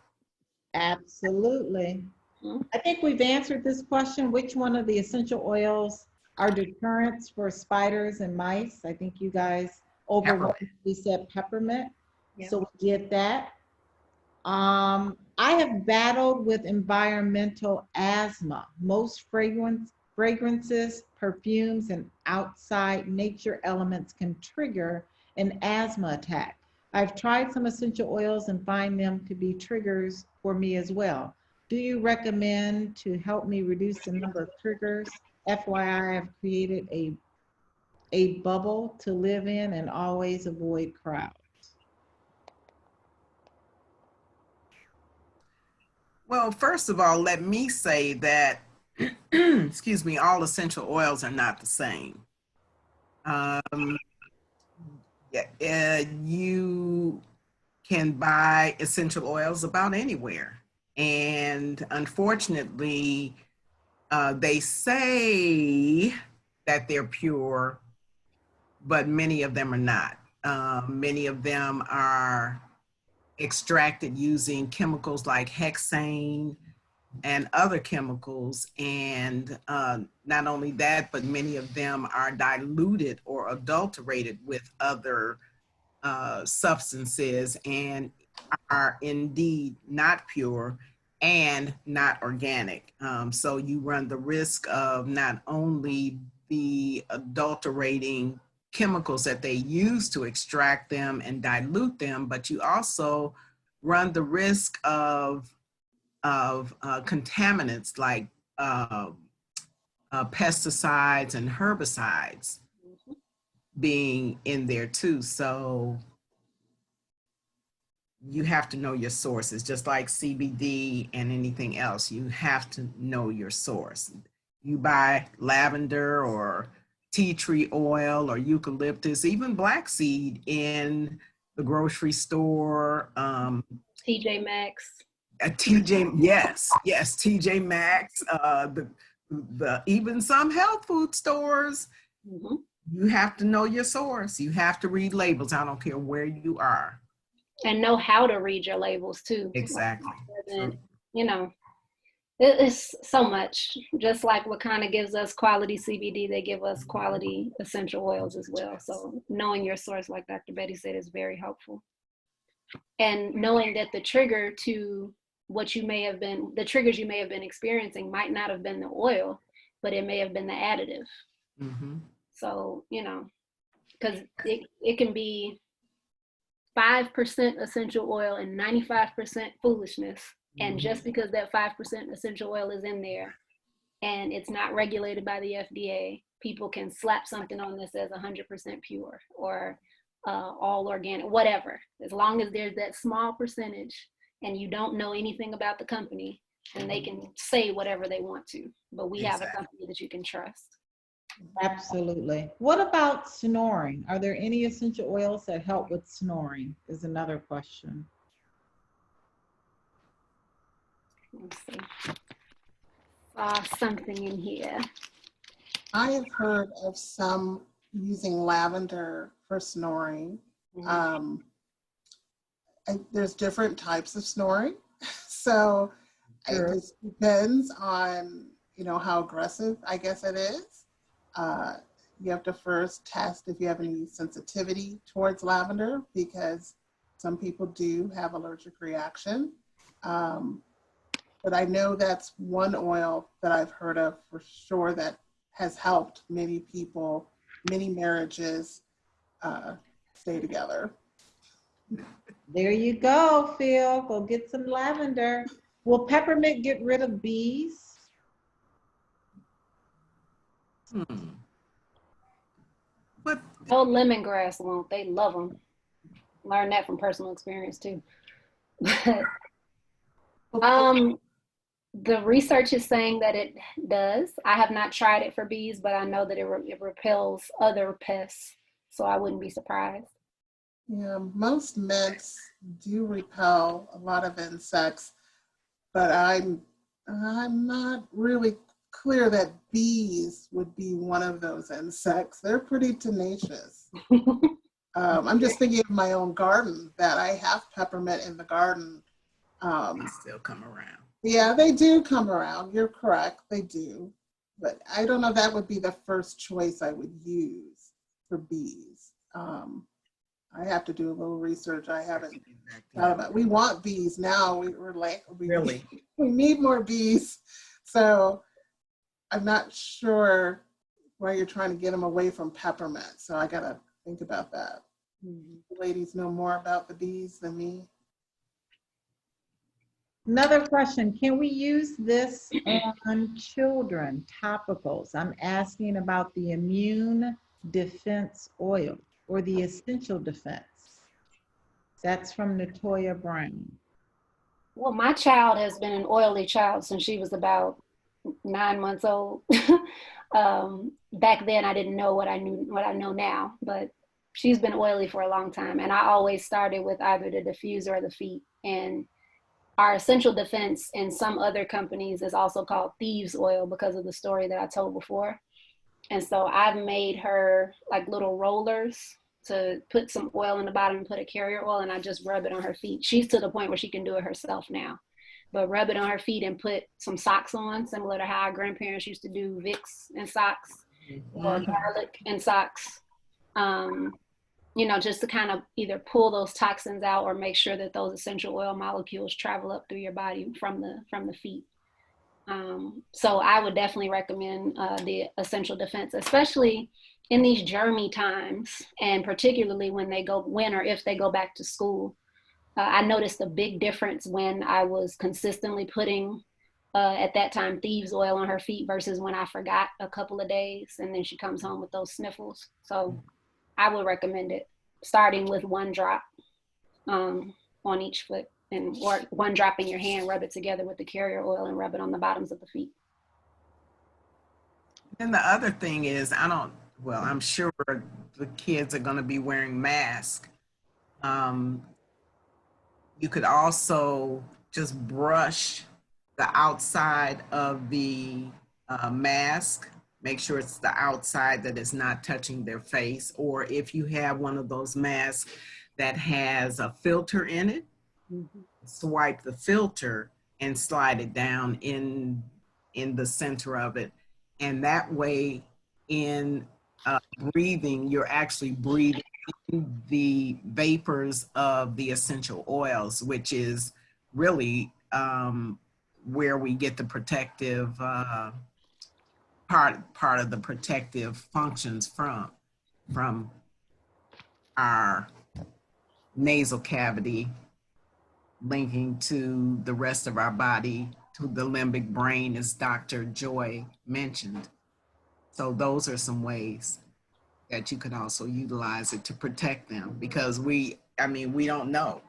Absolutely. I think we've answered this question. Which one of the essential oils are deterrents for spiders and mice? I think you guys overwhelmingly said peppermint. Yeah. So we get that. I have battled with environmental asthma. Most fragrances, perfumes, and outside nature elements can trigger an asthma attack. I've tried some essential oils and find them to be triggers for me as well. Do you recommend to help me reduce the number of triggers? FYI, I've created a bubble to live in and always avoid crowds. Well, first of all, let me say that, excuse me, all essential oils are not the same. You can buy essential oils about anywhere. And unfortunately, they say that they're pure, but many of them are not. Many of them are extracted using chemicals like hexane and other chemicals. And not only that, but many of them are diluted or adulterated with other substances and are indeed not pure and not organic. So you run the risk of not only the adulterating chemicals that they use to extract them and dilute them, but you also run the risk of contaminants like pesticides and herbicides being in there too. So you have to know your sources, just like CBD and anything else. You have to know your source. You buy lavender or tea tree oil or eucalyptus, even black seed in the grocery store. TJ Maxx. Yes, TJ Maxx, the even some health food stores. Mm-hmm. You have to know your source. You have to read labels. I don't care where you are. And know how to read your labels too. Exactly. You know, it's so much. Just like what kind of gives us quality CBD, they give us quality essential oils as well. So knowing your source, like Dr. Betty said, is very helpful. And knowing that the trigger to what you may have been, the triggers you may have been experiencing might not have been the oil, but it may have been the additive. Mm-hmm. So, you know, because it can be 5% essential oil and 95% foolishness. And just because that 5% essential oil is in there and it's not regulated by the FDA, people can slap something on this as 100% pure or all organic, whatever. As long as there's that small percentage and you don't know anything about the company, then they can say whatever they want to. But we have a company that you can trust. Absolutely. What about snoring? Are there any essential oils that help with snoring? Is another question. Let's see. Something in here. I have heard of some using lavender for snoring. Mm-hmm. There's different types of snoring. So Sure. it just depends on, how aggressive, I guess it is. You have to first test if you have any sensitivity towards lavender, because some people do have allergic reaction. But I know that's one oil that I've heard of for sure that has helped many people, many marriages stay together. There you go, Phil. Go get some lavender. Will peppermint get rid of bees? But Oh, lemongrass won't. They love them. Learned that from personal experience too. The research is saying that it does. I have not tried it for bees, but I know that it repels other pests, so I wouldn't be surprised. Yeah, most mints do repel a lot of insects, but I'm not really clear that bees would be one of those insects. They're pretty tenacious. I'm just thinking of my own garden, that I have peppermint in the garden. they still come around. Yeah, they do come around. You're correct, they do. But I don't know if that would be the first choice I would use for bees. I have to do a little research. I haven't thought about. We want bees now. We're like, Really? we need more bees. So I'm not sure why you're trying to get them away from peppermint. So I gotta think about that. The ladies know more about the bees than me. Another question, can we use this on children, topicals? I'm asking about the immune defense oil or the essential defense. That's from Natoya Brown. Well, my child has been an oily child since she was about 9 months old. Back then, I didn't know what I know now, but she's been oily for a long time. And I always started with either the diffuser or the feet. And our essential defense in some other companies is also called thieves oil because of the story that I told before. And so I've made her like little rollers to put some oil in the bottom and put a carrier oil, and I just rub it on her feet. She's to the point where she can do it herself now. But rub it on her feet and put some socks on, similar to how our grandparents used to do Vicks and socks or garlic and socks. You know, just to kind of either pull those toxins out or make sure that those essential oil molecules travel up through your body from the feet. So I would definitely recommend the essential defense, especially in these germy times, and particularly when or if they go back to school. I noticed a big difference when I was consistently putting, at that time, thieves oil on her feet versus when I forgot a couple of days and then she comes home with those sniffles. So I would recommend it, starting with 1 drop on each foot, or 1 drop in your hand, rub it together with the carrier oil and rub it on the bottoms of the feet. And the other thing is, I'm sure the kids are going to be wearing masks. You could also just brush the outside of the mask. Make sure it's the outside that is not touching their face. Or if you have one of those masks that has a filter in it, swipe the filter and slide it down in the center of it. And that way, in breathing, you're actually breathing in the vapors of the essential oils, which is really where we get the protective part of the protective functions from our nasal cavity, linking to the rest of our body, to the limbic brain, as Dr. Joy mentioned. So those are some ways that you could also utilize it to protect them, because we don't know.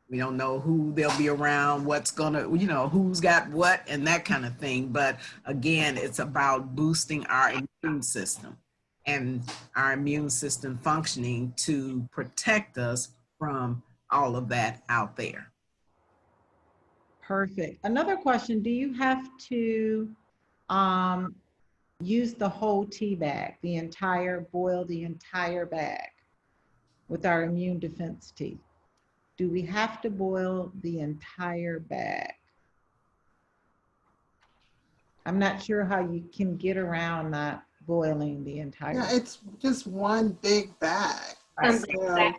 We don't know who they'll be around, what's gonna, who's got what and that kind of thing. But again, it's about boosting our immune system and our immune system functioning to protect us from all of that out there. Perfect. Another question, do you have to use the whole tea bag, boil the entire bag with our immune defense tea? Do we have to boil the entire bag? I'm not sure how you can get around not boiling the entire Yeah, it's just one big bag. So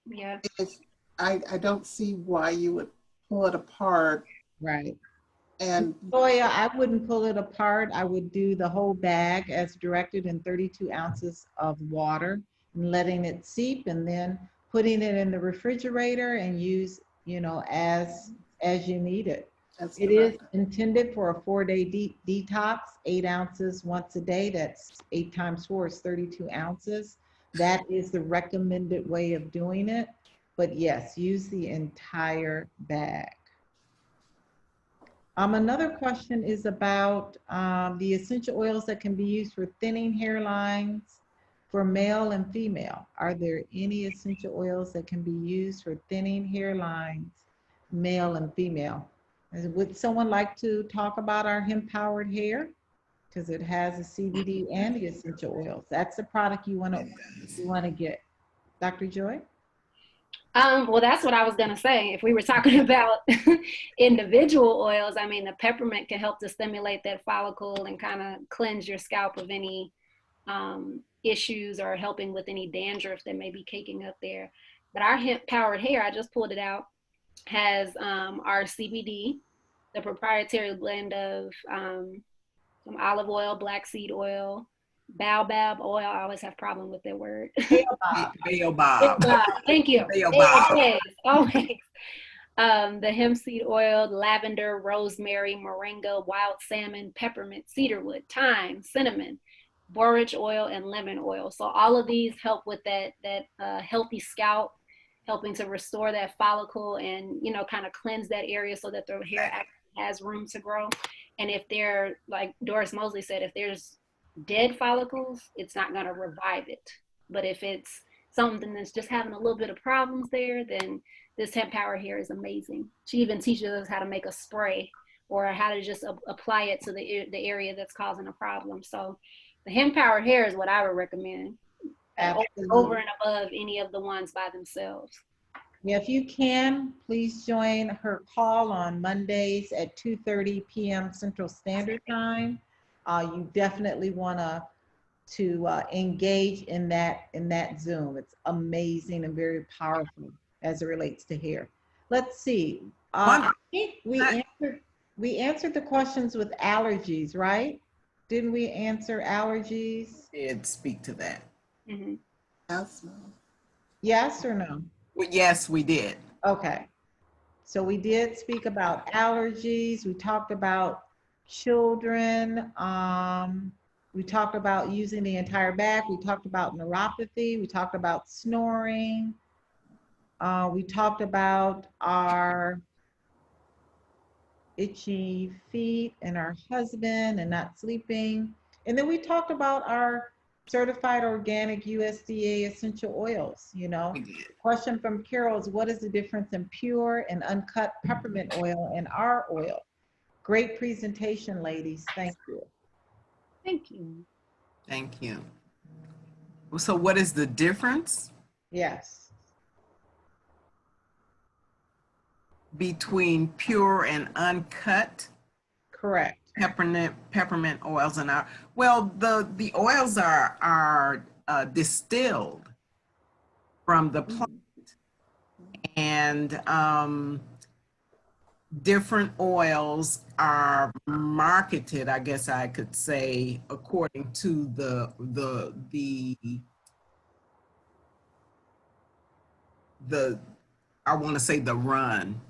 Yeah. I don't see why you would pull it apart right And Toya, I wouldn't pull it apart. I would do the whole bag as directed in 32 ounces of water and letting it seep, and then putting it in the refrigerator and use, as you need it. that's It is correct. intended for a 4-day detox, 8 ounces once a day. That's 8 times 4 is 32 ounces. That is the recommended way of doing it. But yes, use the entire bag. Another question is about the essential oils that can be used for thinning hairlines for male and female. Are there any essential oils that can be used for thinning hairlines, male and female? Would someone like to talk about our hemp-powered hair? Because it has the CBD and the essential oils. That's the product you want to get. Dr. Joy? Well, that's what I was gonna say. If we were talking about individual oils, I mean, the peppermint can help to stimulate that follicle and kind of cleanse your scalp of any issues or helping with any dandruff that may be caking up there. But our hemp powered hair, I just pulled it out, has our CBD, the proprietary blend of some olive oil, black seed oil, baobab oil. I always have problem with that word. Baobab. Thank you. Baobab. Always. The hemp seed oil, lavender, rosemary, moringa, wild salmon, peppermint, cedarwood, thyme, cinnamon, borage oil, and lemon oil. So all of these help with that healthy scalp, helping to restore that follicle and, kind of cleanse that area so that the hair actually has room to grow. And if they're, like Doris Mosley said, if there's dead follicles, it's not going to revive it. But if it's something that's just having a little bit of problems there, then this hemp power hair is amazing. She even teaches us how to make a spray or how to just apply it to the area that's causing a problem. So the hemp power hair is what I would recommend over and above any of the ones by themselves. Yeah, if you can, please join her call on Mondays at 2:30 p.m. Central Standard Time. You definitely want to engage in that Zoom. It's amazing and very powerful as it relates to hair. Let's see. I think we answered the questions with allergies, right? Didn't we answer allergies? Did speak to that. Mm-hmm. Yes or no? Well, yes, we did. Okay. So we did speak about allergies. We talked about children. We talked about using the entire bag. We talked about neuropathy. We talked about snoring. We talked about our itchy feet and our husband and not sleeping. And then we talked about our certified organic USDA essential oils. Question from Carol is, what is the difference in pure and uncut peppermint oil and our oil? Great presentation, ladies. Thank you. Thank you. Thank you. So what is the difference? Yes. Between pure and uncut? Correct. Peppermint oils and our, well, the oils are distilled from the plant, and different oils are marketed, I guess I could say, according to the I want to say the run.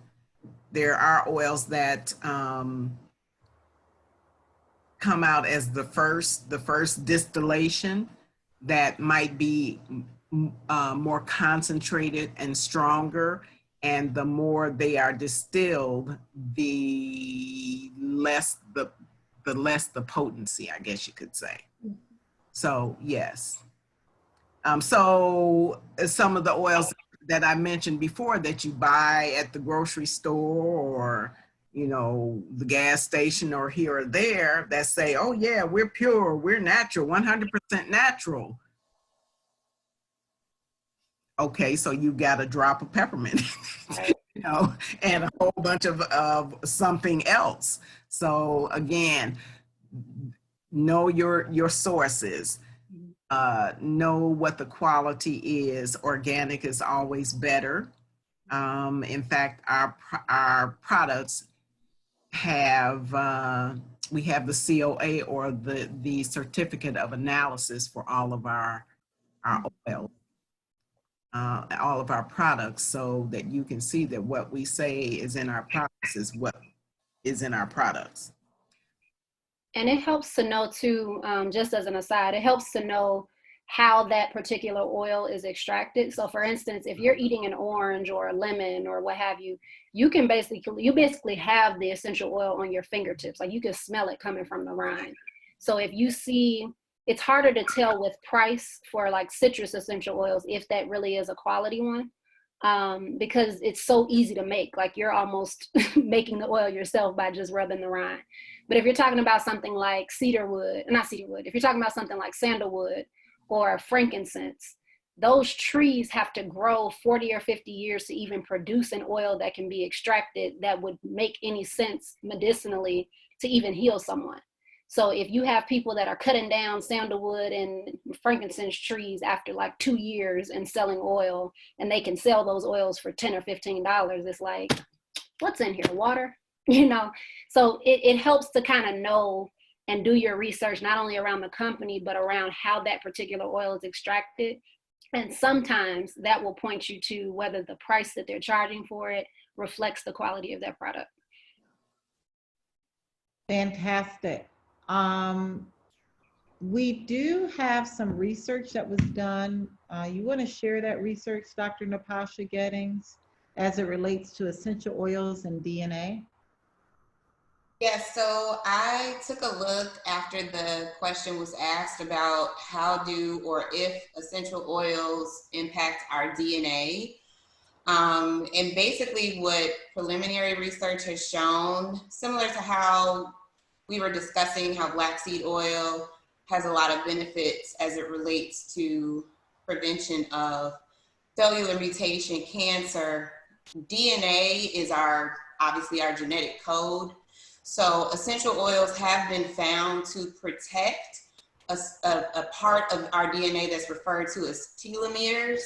There are oils that come out as the first distillation that might be more concentrated and stronger, and the more they are distilled, the less the potency, I guess you could say. So yes. So some of the oils that I mentioned before that you buy at the grocery store or the gas station or here or there that say, oh yeah, we're pure, we're natural, 100% natural. Okay, so you got a drop of peppermint, and a whole bunch of something else. So again, know your sources. Know what the quality is. Organic is always better. In fact, our products have we have the COA, or the certificate of analysis, for all of our oil, all of our products, so that you can see that what we say is in our products is what is in our products. And it helps to know too, just as an aside, it helps to know how that particular oil is extracted. So for instance, if you're eating an orange or a lemon or what have you, you basically have the essential oil on your fingertips. Like you can smell it coming from the rind. So if you see, it's harder to tell with price for like citrus essential oils if that really is a quality one, because it's so easy to make. Like you're almost making the oil yourself by just rubbing the rind. But if you're talking about something like if you're talking about something like sandalwood or frankincense, those trees have to grow 40 or 50 years to even produce an oil that can be extracted that would make any sense medicinally to even heal someone. So if you have people that are cutting down sandalwood and frankincense trees after like 2 years and selling oil, and they can sell those oils for $10 or $15, it's like, what's in here? Water? You know? So it helps to kind of know and do your research, not only around the company, but around how that particular oil is extracted. And sometimes that will point you to whether the price that they're charging for it reflects the quality of their product. Fantastic. We do have some research that was done. You want to share that research, Dr. Napasha Gettings, as it relates to essential oils and DNA? Yes, so I took a look after the question was asked about how do or if essential oils impact our DNA. And basically what preliminary research has shown, similar to how we were discussing how black seed oil has a lot of benefits as it relates to prevention of cellular mutation, cancer. DNA is obviously our genetic code. So essential oils have been found to protect a part of our DNA that's referred to as telomeres.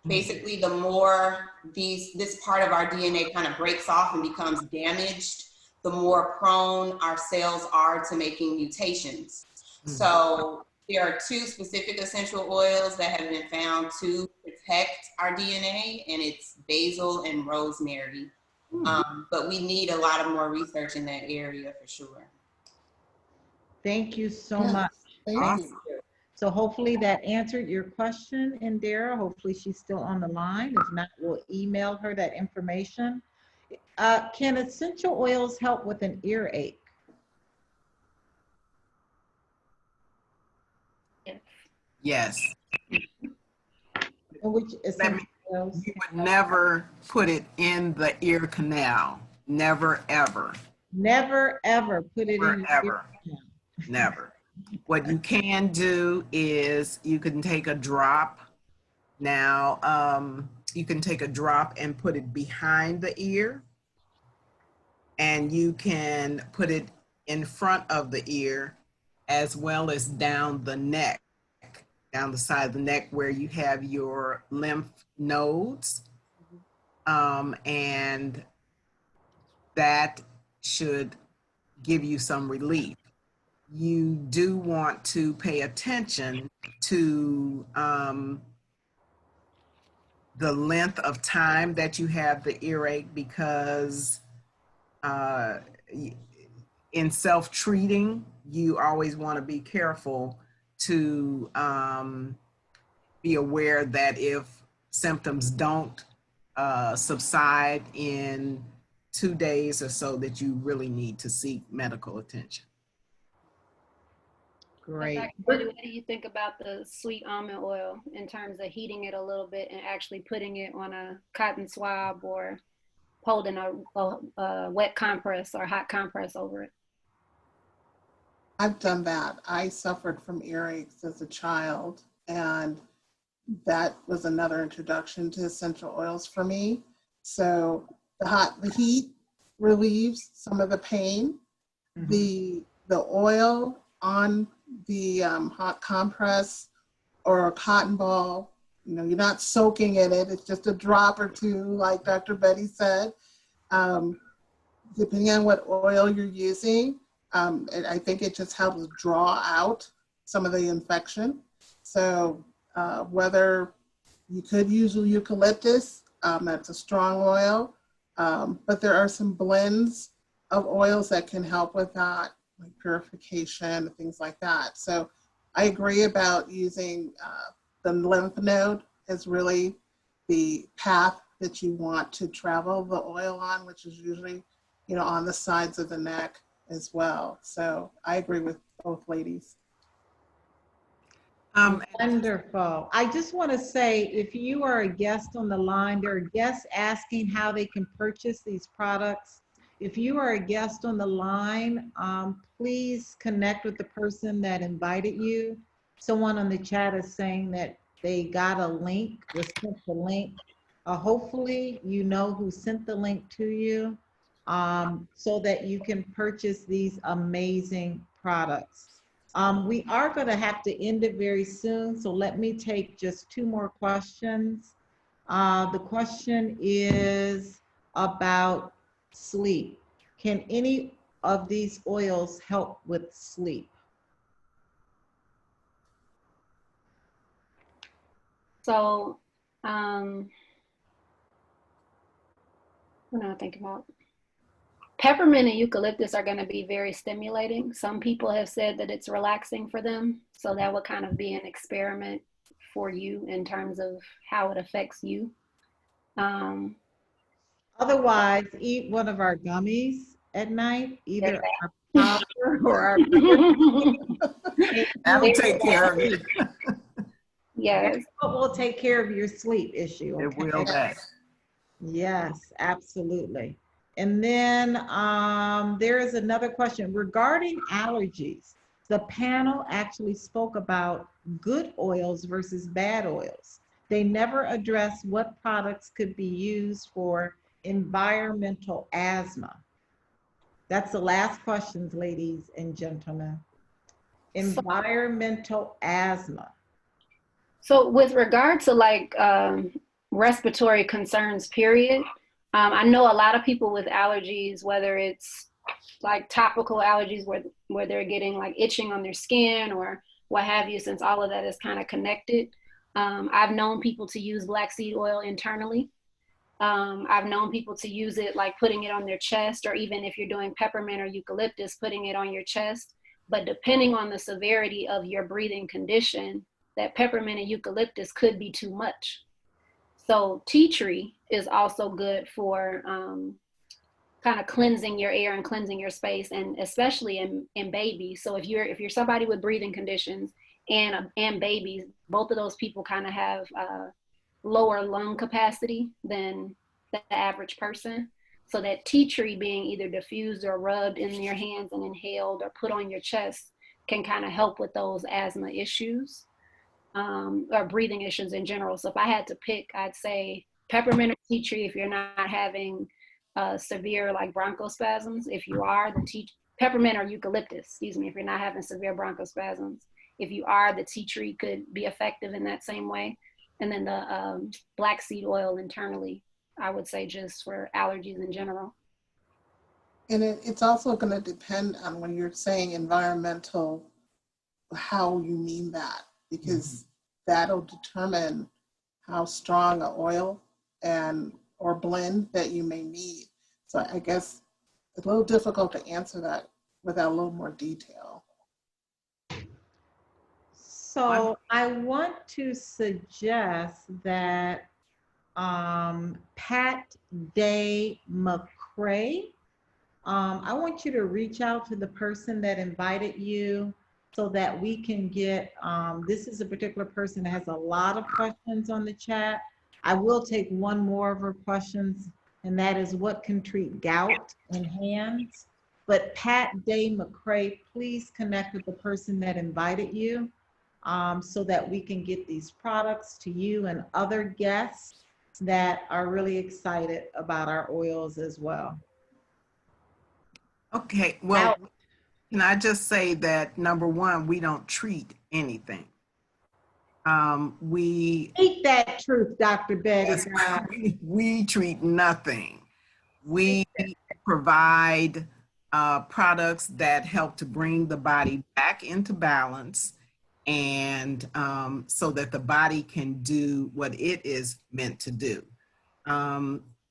Basically, the more this part of our DNA kind of breaks off and becomes damaged, the more prone our cells are to making mutations. So there are 2 specific essential oils that have been found to protect our DNA, and it's basil and rosemary. But we need a lot of more research in that area for sure. Thank you so much. Thank you. So hopefully that answered your question, Indira. Hopefully she's still on the line. If not, we'll email her that information. Can essential oils help with an earache? Yes. And which essential oils? You would never put it in the ear canal. Never, ever. Never, ever put it Never, in your ever. ear canal. Never. What you can do is you can take a drop. Now, you can take a drop and put it behind the ear, and you can put it in front of the ear as well as down the neck, down the side of the neck where you have your lymph nodes. And that should give you some relief. You do want to pay attention to the length of time that you have the earache, because in self-treating, you always want to be careful to be aware that if symptoms don't subside in 2 days or so, that you really need to seek medical attention. Great. What do you think about the sweet almond oil in terms of heating it a little bit and actually putting it on a cotton swab or holding a wet compress or hot compress over it? I've done that. I suffered from earaches as a child, and that was another introduction to essential oils for me. So the heat relieves some of the pain. The oil on the hot compress or a cotton ball, you're not soaking in it. It's just a drop or 2, like Dr. Betty said. depending on what oil you're using, I think it just helps draw out some of the infection. So whether you could use eucalyptus, that's a strong oil, but there are some blends of oils that can help with that, like purification, things like that. So I agree about using the lymph node as really the path that you want to travel the oil on, which is usually, you know, on the sides of the neck as well. So I agree with both ladies. Wonderful. I just want to say, if you are a guest on the line, there are guests asking how they can purchase these products. If you are a guest on the line, please connect with the person that invited you. Someone on the chat is saying that they got a link, was sent the link. Hopefully you know who sent the link to you, so that you can purchase these amazing products. We are going to have to end it very soon, so let me take just 2 more questions. The question is about sleep. Can any of these oils help with sleep? So, what do I think about? Peppermint and eucalyptus are going to be very stimulating. Some people have said that it's relaxing for them. So that would kind of be an experiment for you in terms of how it affects you. Otherwise, eat one of our gummies at night, either our powder or our That will take care of it. Yes. That's what will take care of your sleep issue. It Okay? will that. Yes, absolutely. And then there is another question regarding allergies. The panel actually spoke about good oils versus bad oils. They never addressed what products could be used for environmental asthma. That's the last questions, ladies and gentlemen. Environmental asthma. So with regard to like respiratory concerns, period, I know a lot of people with allergies, whether it's like topical allergies where they're getting like itching on their skin or what have you, since all of that is kind of connected. I've known people to use black seed oil internally. I've known people to use it like putting it on their chest, or even if you're doing peppermint or eucalyptus, putting it on your chest. But depending on the severity of your breathing condition, that peppermint and eucalyptus could be too much. So tea tree is also good for kind of cleansing your air and cleansing your space, and especially in babies. So if you're somebody with breathing conditions and babies, both of those people kind of have lower lung capacity than the average person. So that tea tree being either diffused or rubbed in your hands and inhaled or put on your chest can kind of help with those asthma issues. Or breathing issues in general. So if I had to pick, I'd say peppermint or tea tree if you're not having severe like bronchospasms. If you are, the peppermint or eucalyptus, excuse me, if you're not having severe bronchospasms. If you are, the tea tree could be effective in that same way. And then the black seed oil internally, I would say, just for allergies in general. And it's also going to depend on when you're saying environmental, how you mean that, because that'll determine how strong an oil or blend that you may need. So I guess it's a little difficult to answer that without a little more detail. So I want to suggest that Pat Day McCrae, I want you to reach out to the person that invited you so that we can get, this is a particular person that has a lot of questions on the chat. I will take one more of her questions, and that is what can treat gout in hands. But Pat Day McCrae, please connect with the person that invited you so that we can get these products to you and other guests that are really excited about our oils as well. Okay, well, can I just say that number one, we don't treat anything. Speak that truth, Dr. Betty. Yes, we treat nothing. We provide products that help to bring the body back into balance, and so that the body can do what it is meant to do.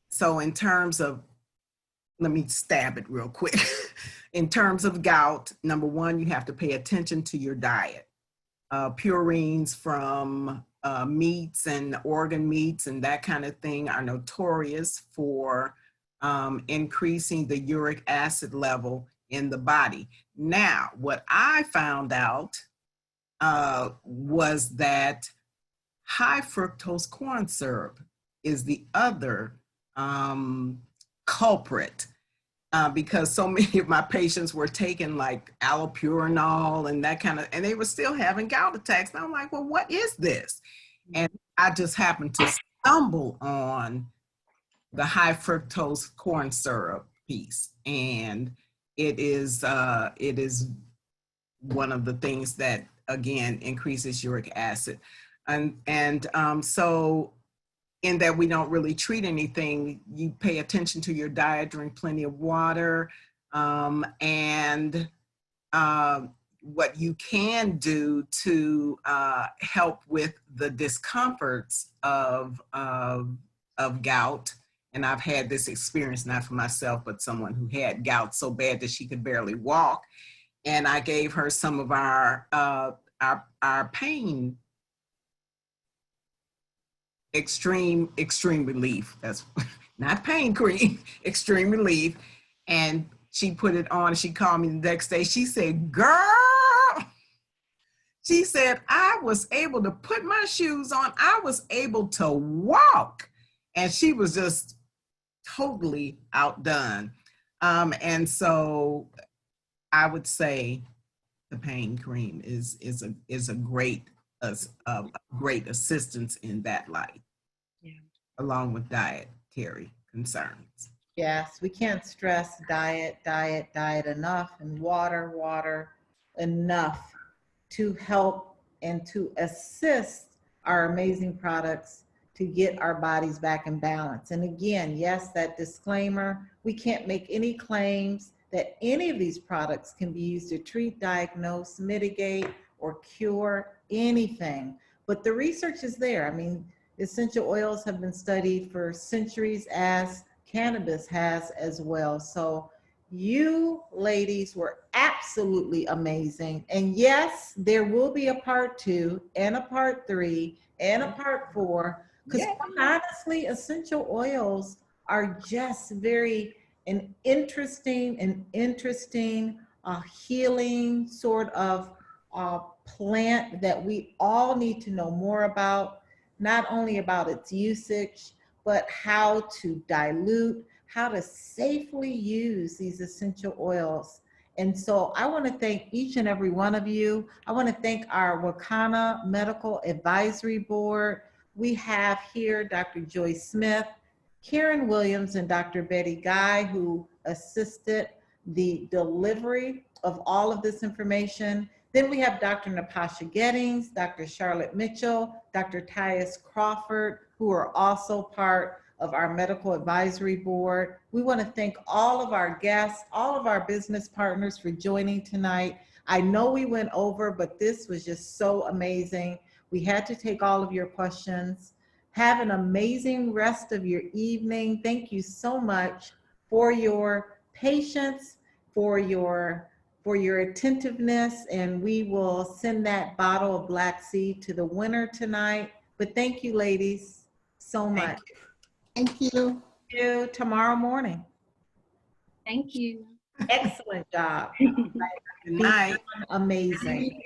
So in terms of, let me stab it real quick. In terms of gout, number one, you have to pay attention to your diet. Purines from meats and organ meats and that kind of thing are notorious for increasing the uric acid level in the body. Now, what I found out was that high fructose corn syrup is the other culprit. Because so many of my patients were taking like allopurinol and that kind of, and they were still having gout attacks. And I'm like, well, what is this? And I just happened to stumble on the high fructose corn syrup piece. And it is one of the things that, again, increases uric acid. So in that we don't really treat anything, you pay attention to your diet, drink plenty of water, and what you can do to help with the discomforts of gout. And I've had this experience, not for myself, but someone who had gout so bad that she could barely walk. And I gave her some of our pain extreme relief. That's not pain cream, extreme relief. And she put it on. She called me the next day. She said, girl, she said, I was able to put my shoes on. I was able to walk. And she was just totally outdone. And so I would say the pain cream is a great assistance in that light, along with dietary concerns. Yes, we can't stress diet enough, and water enough to help and to assist our amazing products to get our bodies back in balance. And again, yes, that disclaimer, we can't make any claims that any of these products can be used to treat, diagnose, mitigate, or cure anything. But the research is there. I mean, essential oils have been studied for centuries, as cannabis has as well. So you ladies were absolutely amazing. And yes, there will be a part 2 and a part 3 and a part 4, because honestly, essential oils are just very an interesting healing sort of plant that we all need to know more about, not only about its usage, but how to dilute, how to safely use these essential oils. And so I want to thank each and every one of you. I want to thank our Wakana Medical Advisory Board. We have here Dr. Joy Smith, Karen Williams, and Dr. Betty Guy, who assisted the delivery of all of this information. Then we have Dr. Natasha Gettings, Dr. Charlotte Mitchell, Dr. Tyus Crawford, who are also part of our medical advisory board. We want to thank all of our guests, all of our business partners for joining tonight. I know we went over, but this was just so amazing. We had to take all of your questions. Have an amazing rest of your evening. Thank you so much for your patience, for your attentiveness, and we will send that bottle of Black Seed to the winner tonight. But thank you, ladies, so much. Thank you. See you tomorrow morning. Thank you. Excellent job. Good night. Amazing.